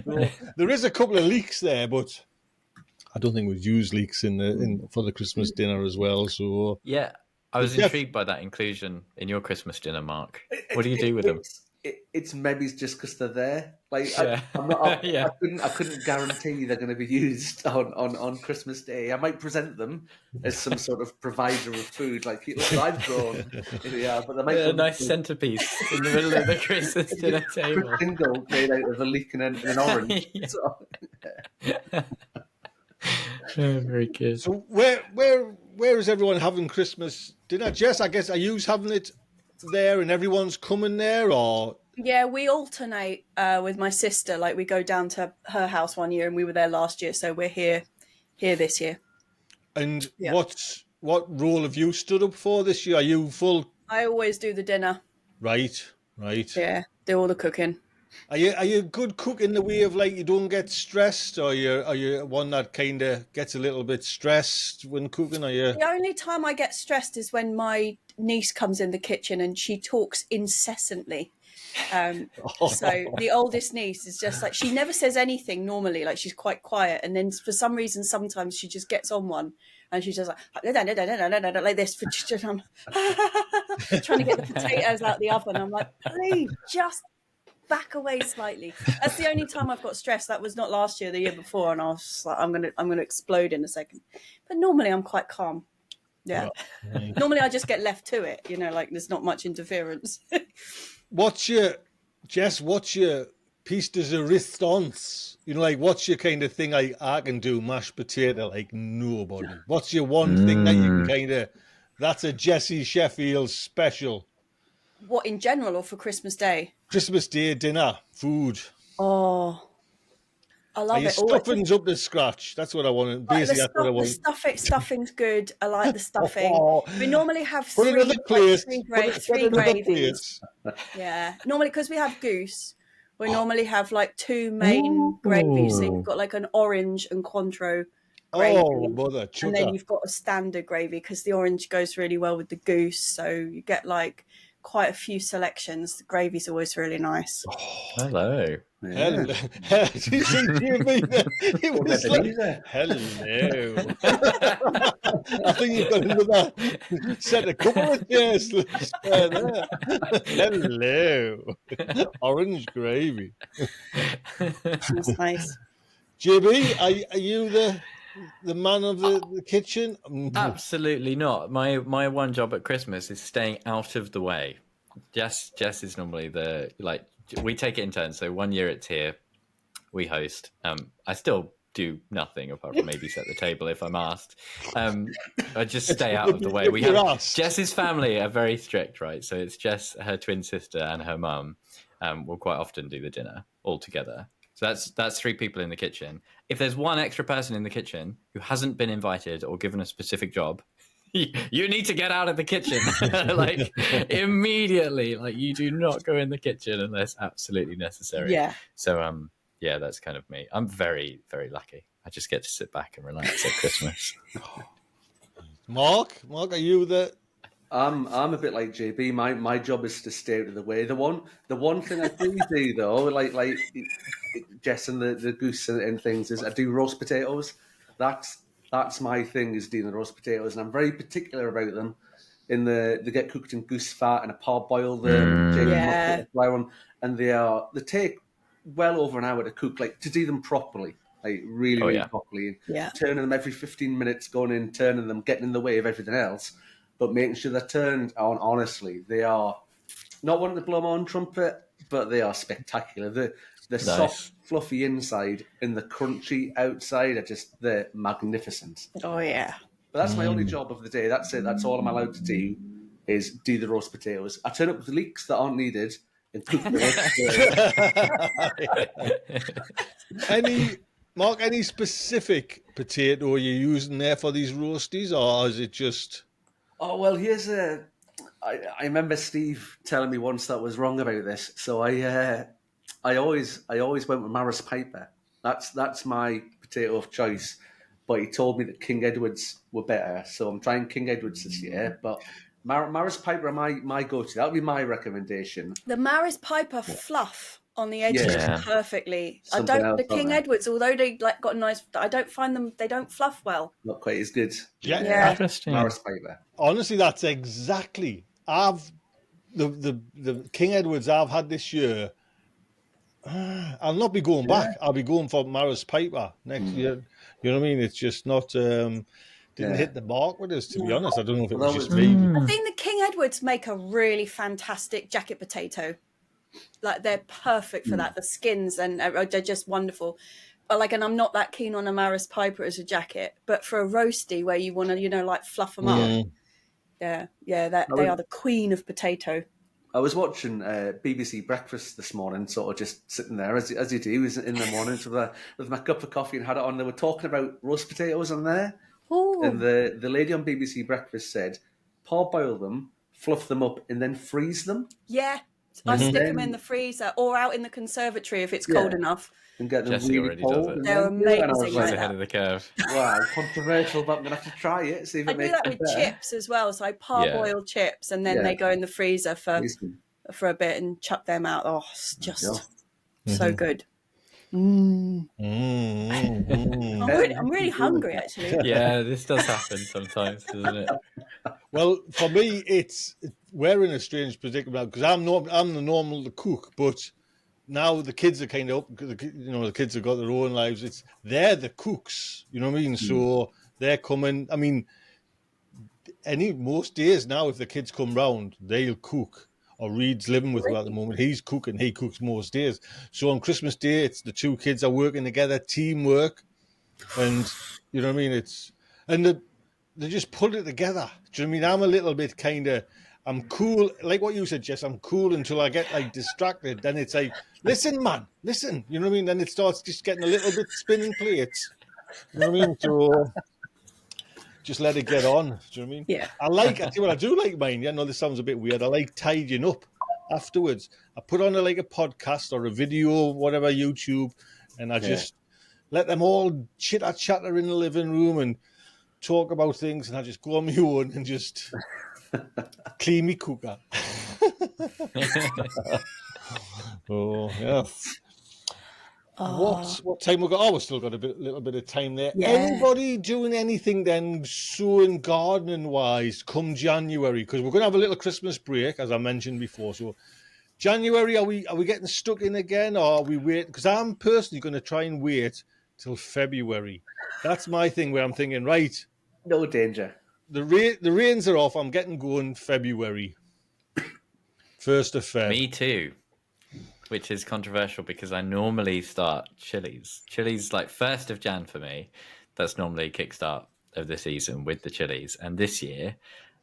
A: I mean? There is a couple of leeks there, but I don't think we've used leeks for the Christmas dinner as well. So
C: yeah. I was intrigued by that inclusion in your Christmas dinner, Mark. What do you do with them?
B: It's maybe just because they're there. Like
C: Yeah.
B: I couldn't guarantee they're going to be used on Christmas Day. I might present them as some sort of provider of food, like look what I've grown. But they might
C: a nice centerpiece in the middle of the Christmas dinner table.
B: Single made out of a leek and an orange.
C: Very good.
A: So where is everyone having Christmas dinner? Jess, I guess, are you having it there and everyone's coming there, or?
D: Yeah, we alternate with my sister. Like we go down to her house one year, and we were there last year, so we're here this year.
A: And what role have you stood up for this year? Are you full?
D: I always do the dinner.
A: Right.
D: Yeah, do all the cooking.
A: Are you a good cook in the way of like you don't get stressed, or are you one that kind of gets a little bit stressed when cooking? Are you?
D: The only time I get stressed is when my niece comes in the kitchen and she talks incessantly. So the oldest niece is just like, she never says anything normally, like she's quite quiet, and then for some reason sometimes she just gets on one and she's just like like this for trying to get the potatoes out the oven. I'm like, please just back away slightly. That's the only time I've got stressed. That was not last year, the year before, and I was just like, I'm gonna explode in a second. But normally I'm quite calm. Yeah. Right. Normally I just get left to it, like there's not much interference.
A: What's your piece de resistance? Like what's your kind of thing? Like I can do mashed potato like nobody. What's your one thing that you can kind of? That's a Jesse Sheffield special.
D: What, in general or for Christmas Day?
A: Christmas Day dinner, food.
D: Oh, I love it.
A: Stuffing's up to scratch. That's what I want. Basically, that's what I want.
D: The stuffing's good. I like the stuffing. We normally have
A: three
D: gravies. Yeah, normally because we have goose, we normally have like two main gravies. So you've got like an orange and Cointreau gravy.
A: Oh, mother chucker.
D: And then you've got a standard gravy because the orange goes really well with the goose. So you get like quite a few selections. The gravy's always really nice.
C: Hello.
A: Yeah. Hello. Did you see Jimmy? It was like, hello. I think you've got another set a couple of chairs there. Hello. Orange gravy.
D: That's nice.
A: JB, are you the man of the kitchen?
C: Absolutely not. My one job at Christmas is staying out of the way. Jess is normally we take it in turns. So one year it's here, we host. I still do nothing apart from maybe set the table if I'm asked. I just stay out of the way. Jess's family are very strict, right? So it's Jess, her twin sister, and her mum will quite often do the dinner all together. So that's 3 people in the kitchen. If there's one extra person in the kitchen who hasn't been invited or given a specific job, you need to get out of the kitchen like immediately. Like, you do not go in the kitchen unless absolutely necessary.
D: Yeah.
C: So yeah, that's kind of me. I'm very, very lucky. I just get to sit back and relax at Christmas.
A: Mark, are you the?
B: I'm a bit like JB. My job is to stay out of the way. The one thing I do though, like Jess and the goose and things, is I do roast potatoes. That's my thing, is doing the roast potatoes, and I'm very particular about them. They get cooked in goose fat, and I parboil them.
D: Yeah.
B: And they take well over an hour to cook, like to do them properly, like really properly.
D: Yeah.
B: Turning them every 15 minutes, going in, turning them, getting in the way of everything else, but making sure they're turned on. Honestly, they are not wanting to blow my own trumpet, but they are spectacular. The soft, fluffy inside and the crunchy outside they're magnificent.
D: Oh yeah.
B: But that's my only job of the day. That's it. That's all I'm allowed to do, is do the roast potatoes. I turn up with leeks that aren't needed and cook them.
A: Any specific potato you're using there for these roasties, or is it just?
B: Oh, well, I remember Steve telling me once that was wrong about this. So I always went with Maris Piper. That's my potato of choice. But he told me that King Edwards were better, so I'm trying King Edwards this year. But Maris Piper are my go-to. That would be my recommendation.
D: The Maris Piper fluff on the edges perfectly. The King Edwards, although they got nice, I don't find them. They don't fluff well.
B: Not quite as good.
A: Yeah.
C: Interesting.
B: Maris Piper.
A: Honestly, that's exactly. The King Edwards I've had this year. I'll not be going back. I'll be going for Maris Piper next year. You know what I mean? It's just not. Didn't hit the mark with us, to be honest. I don't know if it was just me.
D: I think the King Edwards make a really fantastic jacket potato. Like, they're perfect for that. The skins and they're just wonderful. But and I'm not that keen on a Maris Piper as a jacket. But for a roasty where you want to, fluff them up, they are the queen of potato.
B: I was watching BBC Breakfast this morning, sort of just sitting there as you do in the mornings with my cup of coffee and had it on. They were talking about roast potatoes on there. Ooh. And the lady on BBC Breakfast said, parboil them, fluff them up, and then freeze them.
D: Yeah, I stick them in the freezer or out in the conservatory if it's cold enough.
B: And get them
C: Jesse
B: really
C: cold.
D: They're amazing.
C: Ahead of the curve.
B: Wow, controversial, but I'm going to have to try it, see if it makes it better.
D: I do that with chips as well. So I parboil chips and then they go in the freezer for a bit and chuck them out. Oh, it's just so good. I'm really hungry, actually.
C: Yeah, this does happen sometimes, doesn't it?
A: Well, for me, we're in a strange predicament because I'm the normal cook, but now the kids are kind of up. The kids have got their own lives. They're the cooks. You know what I mean? So they're coming. I mean, most days now, if the kids come round, they'll cook. Or Reed's living with her at the moment. He's cooking. He cooks most days. So on Christmas Day, it's the 2 kids are working together, teamwork, and you know what I mean. They just put it together. Do you know what I mean? I'm a little bit I'm cool, like what you said, Jess. I'm cool until I get distracted. Then it's like, listen, man, listen. You know what I mean? Then it starts just getting a little bit spinning plates. You know what I mean? So just let it get on. Do you know what I mean?
D: Yeah.
A: I do like mine. Yeah, no, this sounds a bit weird. I like tidying up afterwards. I put on a podcast or a video, whatever, YouTube, and I just let them all chitter-chatter in the living room and talk about things, and I just go on my own and just clean me cooker. Oh, yeah. What time we got? Oh, we've still got a little bit of time there.
D: Yeah.
A: Anybody doing anything then, sowing, gardening wise, come January? Because we're going to have a little Christmas break, as I mentioned before. So, January, are we getting stuck in again, or are we wait? Because I'm personally going to try and wait till February. That's my thing. Where I'm thinking, right,
B: no danger.
A: The rains are off. I'm getting going February, 1st of Feb.
C: Me too. which is controversial because I normally start chilies. Chilies like 1st of Jan for me. That's normally kickstart of the season with the chilies. And this year,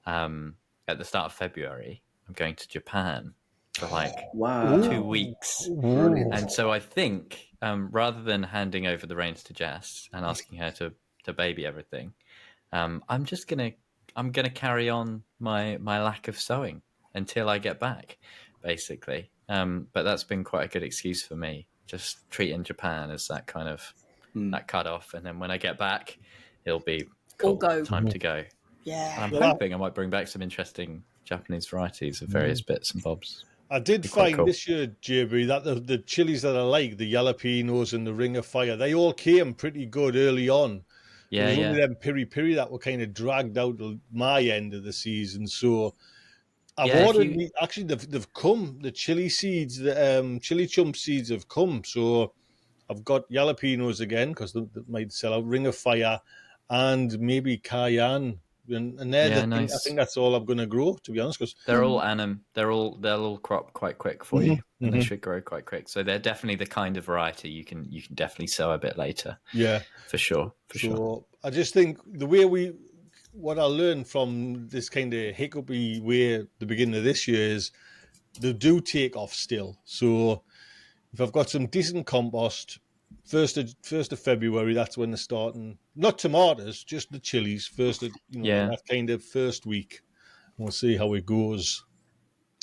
C: at the start of February, I'm going to Japan for like
B: Wow.
C: 2 weeks.
B: Brilliant.
C: And so I think rather than handing over the reins to Jess and asking her to baby everything, I'm gonna carry on my lack of sewing until I get back, basically. But that's been quite a good excuse for me, just treating Japan as that kind of that cut off, and then when I get back, it'll be
D: All
C: cool.
D: go.
C: Time to go.
D: Yeah.
C: And I'm hoping I might bring back some interesting Japanese varieties of various bits and bobs.
A: I did
C: quite
A: find
C: cool.
A: this year, JB, that the chilies that I like, the jalapenos and the Ring of Fire, they all came pretty good early on.
C: Yeah,
A: It was
C: yeah.
A: only them piri piri that were kind of dragged out to my end of the season. So I've ordered. Actually, they've come. The chili seeds, the chili chump seeds have come. So I've got jalapenos again because they might sell out. Ring of Fire, and maybe cayenne. And
C: Yeah,
A: I
C: nice.
A: think that's all I'm going to grow, to be honest. Because
C: they're all anum. They'll all crop quite quick for you, and they should grow quite quick. So they're definitely the kind of variety you can definitely sow a bit later.
A: Yeah,
C: for sure.
A: So I just think the way what I learned from this kind of hiccupy way at the beginning of this year is they do take off still. So if I've got some decent compost, first of February, that's when they're starting. Not tomatoes, just the chilies. That kind of first week. We'll see how it goes.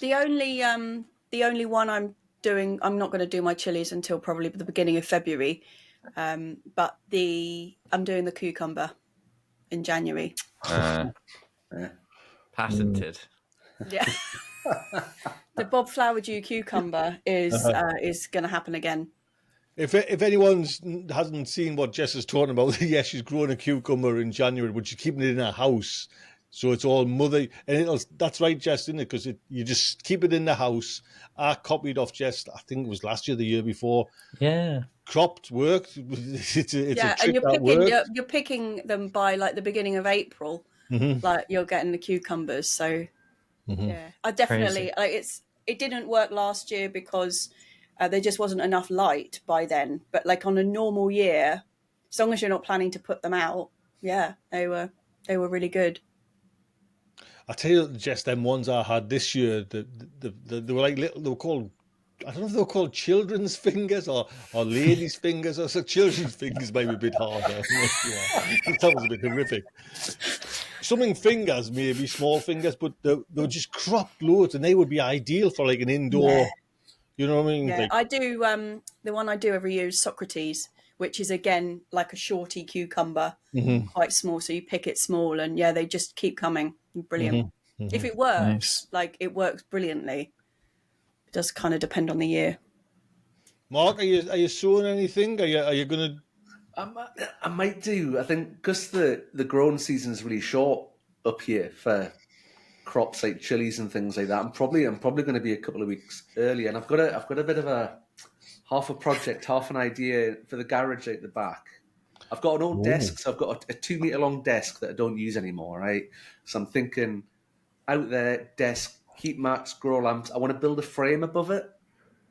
D: The only one I'm not going to do my chilies until probably the beginning of February. But I'm doing the cucumber in January.
C: Patented.
D: Yeah. The Bob Flowerdew cucumber is going to happen again.
A: If anyone hasn't seen what Jess is talking about, yes, she's growing a cucumber in January, but she's keeping it in her house, so it's all mother. And that's right, Jess, isn't it? Because you just keep it in the house. I copied off Jess. I think it was last year, the year before.
C: Yeah,
A: cropped worked. It's a trick
D: and
A: you're
D: picking them by like the beginning of April. Like you're getting the cucumbers. So yeah, I definitely it didn't work last year because there just wasn't enough light by then. But like on a normal year, as long as you're not planning to put them out, yeah, they were really good.
A: I tell you, just them ones I had this year, they were like little. They were called. I don't know if they were called children's fingers or ladies' fingers. Or so children's fingers maybe a bit harder. That was a bit horrific. Something fingers, maybe small fingers, but they were just cropped loads, and they would be ideal for like an indoor.
D: Yeah.
A: You know what I mean?
D: Yeah,
A: like,
D: I do. The one I do every year is Socrates, which is again like a shorty cucumber, quite small. So you pick it small, and yeah, they just keep coming. Brilliant. If it works, like it works brilliantly. It does kind of depend on the year.
A: Mark, are you sowing anything? Are you going to?
B: I might do. I think because the growing season is really short up here for crops like chilies and things like that. I'm probably going to be a couple of weeks early, and I've got a bit of a half a project, half an idea for the garage at the back. I've got an old desk, so I've got a 2 meter long desk that I don't use anymore, right? So I'm thinking out there, desk, heat mats, grow lamps. I want to build a frame above it,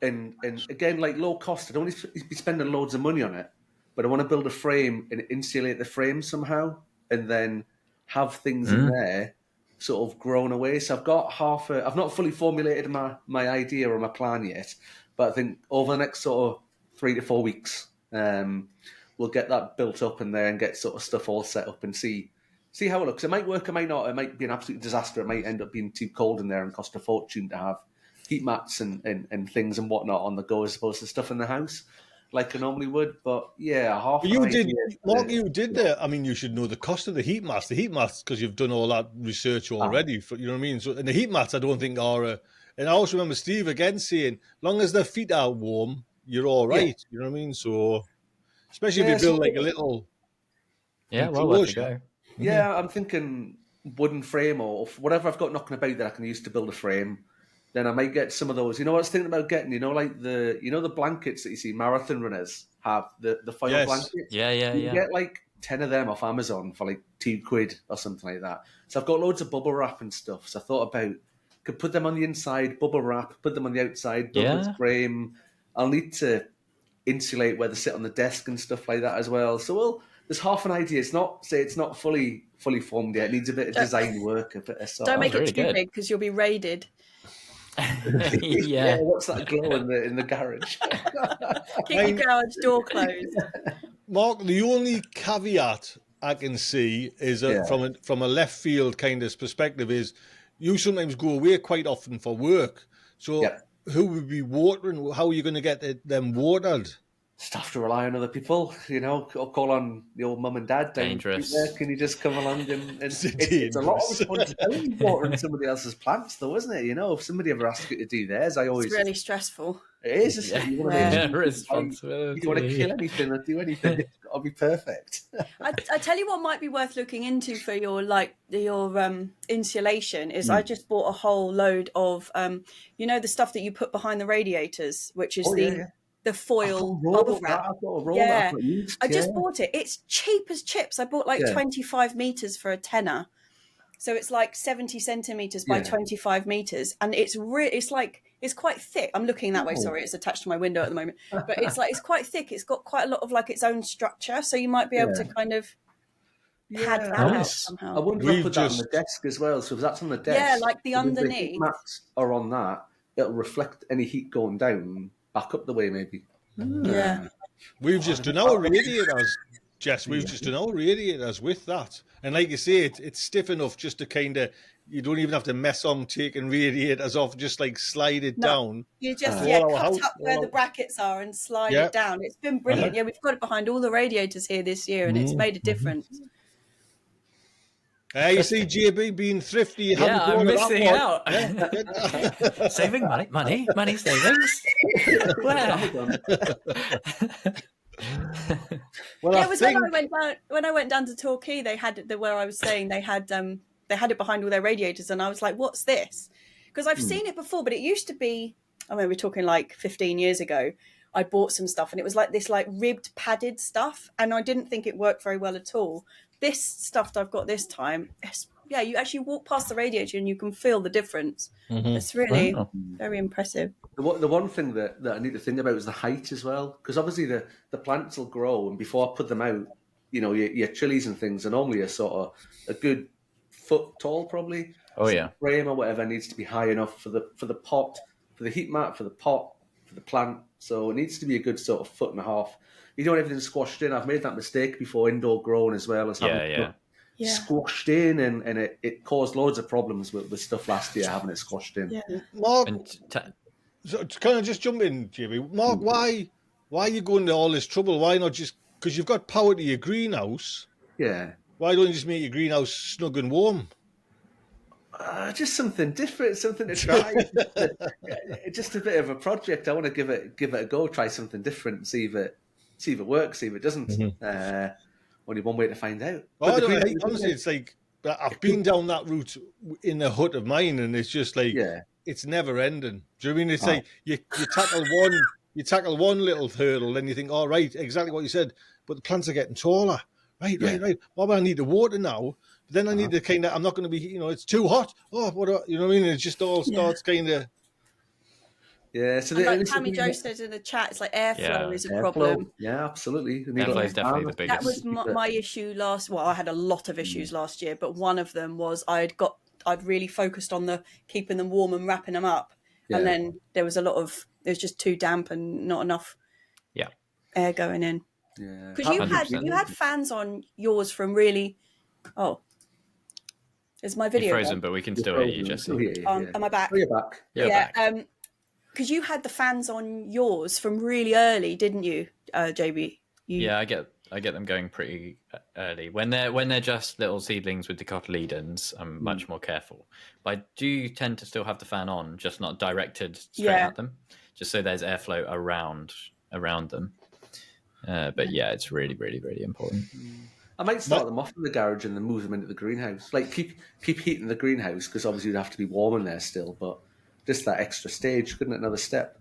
B: and again, like low cost. I don't want to be spending loads of money on it, but I want to build a frame and insulate the frame somehow, and then have things in there sort of grown away. So I've got I've not fully formulated my idea or my plan yet, but I think over the next sort of 3 to 4 weeks, we'll get that built up in there and get sort of stuff all set up and see how it looks. It might work, it might not. It might be an absolute disaster. It might end up being too cold in there and cost a fortune to have heat mats and things and whatnot on the go as opposed to stuff in the house like I normally would. But yeah,
A: you did there. I mean, you should know the cost of the heat mats. The heat mats, because you've done all that research already. You know what I mean? So, and the heat mats, I don't think are. And I also remember Steve again saying, long as their feet are warm, you're all right. Yeah. You know what I mean? So, especially if you build like a little.
C: Yeah, well, worth a go.
B: Yeah, I'm thinking wooden frame or whatever I've got knocking about that I can use to build a frame. Then I might get some of those. You know what I was thinking about getting? You know, like the blankets that you see marathon runners have, the foil blankets?
C: Yeah.
B: You get like 10 of them off Amazon for like £2 or something like that. So I've got loads of bubble wrap and stuff. So I thought about Could put them on the inside, bubble wrap, put them on the outside, Douglas
C: Yeah.
B: frame. I'll need to insulate where they sit on the desk and stuff like that as well. So there's half an idea. It's not fully formed yet. It needs a bit of design work, a bit of sort
D: Don't
B: of,
D: make it
C: really
D: too
C: good.
D: big because you'll be raided.
C: Yeah.
B: What's that glow in the garage?
D: Keep your garage door closed.
A: Mark, the only caveat I can see is from a left field kind of perspective is you sometimes go away quite often for work. So who would be watering? How are you going to get them watered?
B: Just have to rely on other people, or call on the old mum and dad.
C: Dangerous.
B: There. Can you just come along and it's a
A: Dangerous.
B: lot of responsibility watering somebody else's plants, though, isn't it? If somebody ever asks you to do theirs,
D: It's really stressful.
B: it is. Isn't it? You want to make sure
C: Responsibility.
B: you don't want to kill anything or do anything. It's got to be perfect.
D: I tell you what might be worth looking into for your insulation is I just bought a whole load of the stuff that you put behind the radiators, which is the foil bubble wrap.
B: I've got a roll that I've got used,
D: I just bought it. It's cheap as chips. I bought 25 meters for a tenner. So it's like 70 centimeters by 25 meters. And it's quite thick. I'm looking that way. Sorry, it's attached to my window at the moment. But it's quite thick. It's got quite a lot of its own structure. So you might be able to kind of pad that out somehow.
B: I wonder if I put that on the desk as well. So if that's on the desk,
D: like the underneath.
B: The heat mats are on that. It'll reflect any heat going down back up the way, maybe.
D: Yeah.
A: We've just done our radiators, Jess. We've just done our radiators with that. And like you say, it's stiff enough just to kind of, you don't even have to mess on taking radiators off, just slide it down.
D: You just cut up where the brackets are and slide it down. It's been brilliant. Yeah, we've got it behind all the radiators here this year and it's made a difference.
A: You see, JB being thrifty. You
C: I'm missing out. Saving money savings. Where?
A: Well,
D: it was when I went down to Torquay. They had where I was staying. They had it behind all their radiators, and I was like, "What's this?" Because I've seen it before, but it used to be. I mean, we're talking 15 years ago. I bought some stuff, and it was this ribbed padded stuff, and I didn't think it worked very well at all. This stuff that I've got this time, you actually walk past the radiator and you can feel the difference. It's really very impressive.
B: The one thing that I need to think about is the height as well, because obviously the plants will grow, and before I put them out, your chilies and things are normally a sort of a good foot tall, probably.
C: Oh yeah,
B: frame or whatever needs to be high enough for the pot, for the heat mat, for the pot, for the plant. So it needs to be a good sort of 1.5 foot. You don't want everything squashed in. I've made that mistake before indoor growing as well as having squashed in, and it caused loads of problems with stuff last year having it squashed in.
D: Yeah.
A: Mark, so can I just jump in, JB? Mark, why are you going to all this trouble? Why not just, because you've got power to your greenhouse?
B: Yeah.
A: Why don't you just make your greenhouse snug and warm?
B: Just something different, something to try. Just a bit of a project. I want to give it a go. Try something different. See if it works. See if it doesn't. Only one way to find out.
A: Honestly, it's I've been down that route in the hut of mine, and it's just it's never ending. Do you know what I mean? It's you tackle one little hurdle, then you think, all right, exactly what you said, but the plants are getting taller. Right. Well, I need the water now. But then I need to kind of, I'm not going to be, it's too hot. Oh, you know what I mean? It just all starts kind of.
B: Yeah. So
D: Tammy Jo said in the chat, it's airflow is a problem.
B: Yeah, absolutely.
C: Airflow is definitely the biggest.
D: That was my issue I had a lot of issues last year, but one of them was I'd really focused on keeping them warm and wrapping them up. Yeah. And then there was it was just too damp and not enough air going in.
B: Yeah.
D: Because you had fans on yours from really. Oh, is my video
C: You're frozen? But we can still hear you, Jessie.
D: Am I back?
B: Oh, you're back.
D: Yeah. Because you had the fans on yours from really early, didn't you, JB?
C: Yeah, I get them going pretty early. When they're just little seedlings with dicotyledons, I'm much more careful. But I do tend to still have the fan on, just not directed straight at them, just so there's airflow around them. But it's really, really, really important.
B: I might start them off in the garage and then move them into the greenhouse. Keep heating the greenhouse, because obviously you'd have to be warm in there still, but just that extra stage, couldn't it? Another step.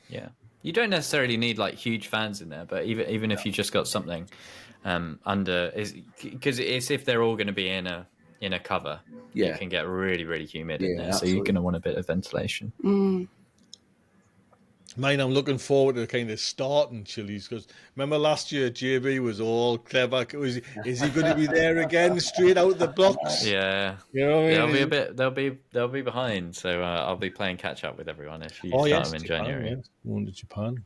C: Yeah. You don't necessarily need huge fans in there, but even if you just got something under, because it's if they're all going to be in a in a cover,
B: Yeah.
C: it can get really, really humid in
B: Yeah,
C: there. So
B: absolutely.
C: you're going to want a bit of ventilation.
A: Mine, I'm looking forward to kind of starting chilies because remember last year JB was all clever. Is he going to be there again, straight out the blocks?
C: Yeah,
A: You know what I mean?
C: they'll be a bit. They'll be behind. So I'll be playing catch up with everyone if you start
A: yes,
C: them in
A: Japan,
C: January.
A: yes. Going to Japan.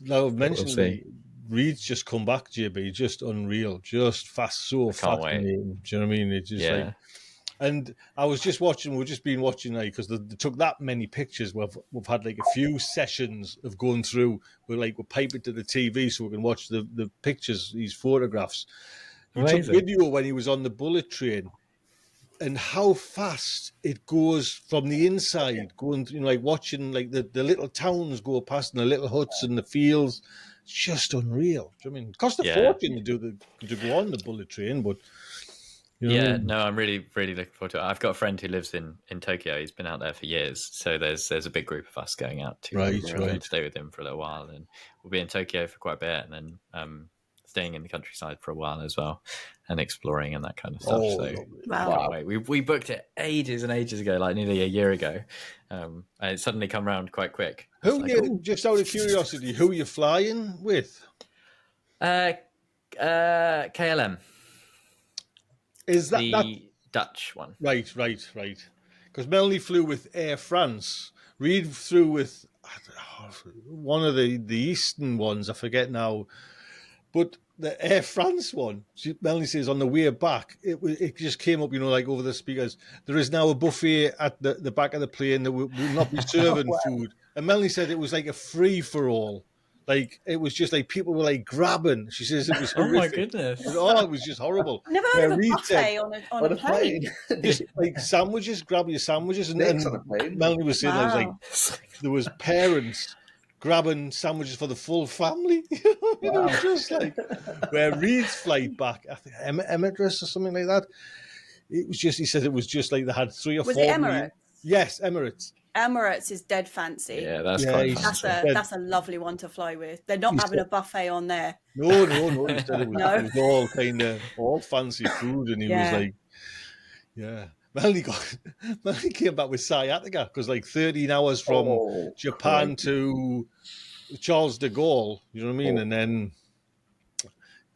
A: Now I've mentioned
C: see.
A: Reed's just come back, JB, just unreal, just fast, so
C: can't wait.
A: fascinating. Do you know what I mean? It's just like. And I was just watching. We've just been watching like because they took that many pictures. We've had like a few sessions of going through. We're piping to the TV so we can watch the pictures, these photographs. He took video when he was on the bullet train, and how fast it goes from the inside, going watching like the little towns go past and the little huts and the fields. It's just unreal. Do you know what I mean? It cost a fortune to go on the bullet train, but. You know what I mean?
C: No, I'm really, really looking forward to it. I've got a friend who lives in Tokyo. He's been out there for years. So there's a big group of us going out to stay with him for a little while. And we'll be in Tokyo for quite a bit and then staying in the countryside for a while as well and exploring and that kind of stuff.
D: Wow.
C: We booked it ages and ages ago, like nearly a year ago. And it suddenly come around quite quick.
A: Just out of curiosity, who are you flying with?
C: KLM.
A: Is
C: that Dutch one?
A: Right. Because Melanie flew with Air France. Reed flew with one of the Eastern ones. I forget now. But the Air France one, Melanie says on the way back, it just came up, over the speakers. There is now a buffet at the back of the plane that will not be serving food. And Melanie said it was like a free for all. Like it was just like people were like grabbing. She says it was horrific.
C: Oh my goodness!
A: It was just horrible.
D: Never heard of a buffet on a plane.
A: Just like sandwiches, grab your sandwiches, and Melanie was saying there was parents grabbing sandwiches for the full family. Just like where Reed's flight back, I think Emirates or something like that. It was just he said it was just like they had 3 or 4.
D: Was it Emirates?
A: Yes, Emirates.
D: Emirates is dead fancy.
C: Yeah, that's
D: a lovely one to fly with. They're not having a buffet on there.
A: No. Instead it was all kind of all fancy food, and he was like, yeah. Melanie came back with sciatica because 13 hours from Japan to Charles de Gaulle. You know what I mean? And then.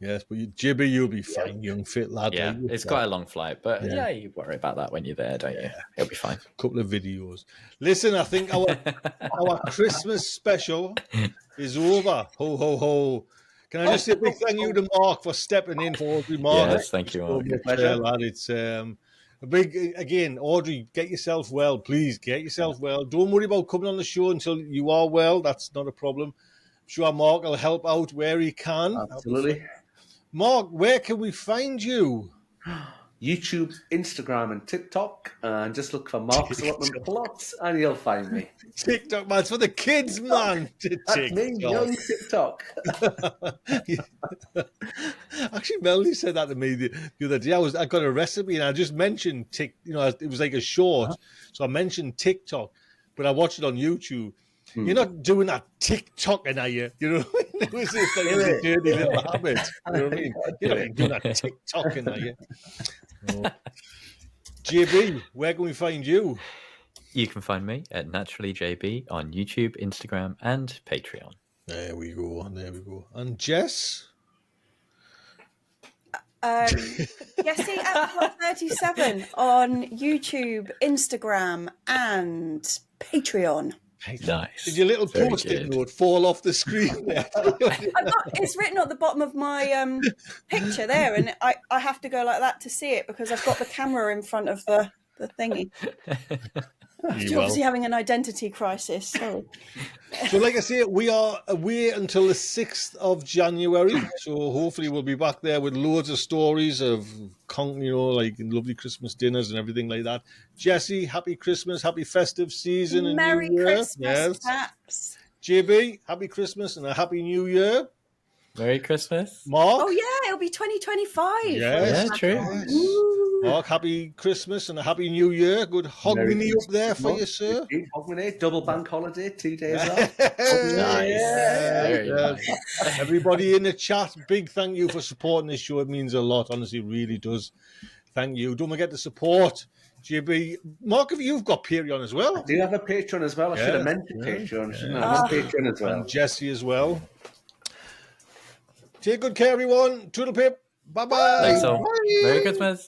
A: Yes, but Jibby, you'll be fine, young fit lad.
C: Yeah, it's quite a long flight, but you worry about that when you're there, don't you? It'll be fine.
A: A couple of videos. Listen, I think our Christmas special is over. Ho, ho, ho. Can I just say a big thank you to Mark for stepping in for Audrey? Mark.
C: Yes, thank you, Mark.
A: Lad. It's a big, again, Audrey, get yourself well. Please, get yourself well. Don't worry about coming on the show until you are well. That's not a problem. I'm sure Mark will help out where he can.
B: Absolutely.
A: Mark, where can we find you?
B: YouTube, Instagram, and TikTok, and just look for Mark's Allotment Plots, and you'll find me.
A: TikTok, man, it's for the kids, man.
B: That's me, young TikTok.
A: Actually, Melanie said that to me the other day. I got a recipe, and I just mentioned it was like a short, so I mentioned TikTok, but I watched it on YouTube. You're not doing that TikToking, are you? You know, it was just like a dirty little habit. You know what I mean? You're not doing that TikToking, are you? No. JB, where can we find you?
C: You can find me at NaturallyJB on YouTube, Instagram, and Patreon.
A: There we go. And Jess?
D: Jessie at 37 on YouTube, Instagram, and Patreon.
C: Nice.
A: Did your little post-it note fall off the screen there?
D: It's written at the bottom of my picture there, and I have to go like that to see it because I've got the camera in front of the thingy. You're obviously having an identity crisis. Sorry.
A: So, like I say, we are away until the 6th of January. So, hopefully, we'll be back there with loads of stories of, lovely Christmas dinners and everything like that. Jessie, happy Christmas, happy festive season and
D: Merry
A: New Year.
D: Christmas, Taps.
A: JB, happy Christmas and a happy New Year.
C: Merry Christmas.
A: Mark.
D: Oh, yeah, it'll be 2025.
A: Yes.
C: Yeah, true.
D: Ooh.
A: Mark, happy Christmas and a happy New Year. Good hogmanay up there for you, sir.
B: Hogmanay, double bank holiday, 2 days off.
C: Nice. Very nice.
A: Everybody in the chat, big thank you for supporting this show. It means a lot, honestly, it really does. Thank you. Don't forget to support JB. Mark, you've got Patreon as well.
B: Do you have a Patreon as well? I should have mentioned Patreon, shouldn't I? I'm on Patreon as well.
A: And Jesse as well. Take good care, everyone. Toodle pip. Bye-bye.
C: Thanks all.
A: Bye.
C: Merry Christmas.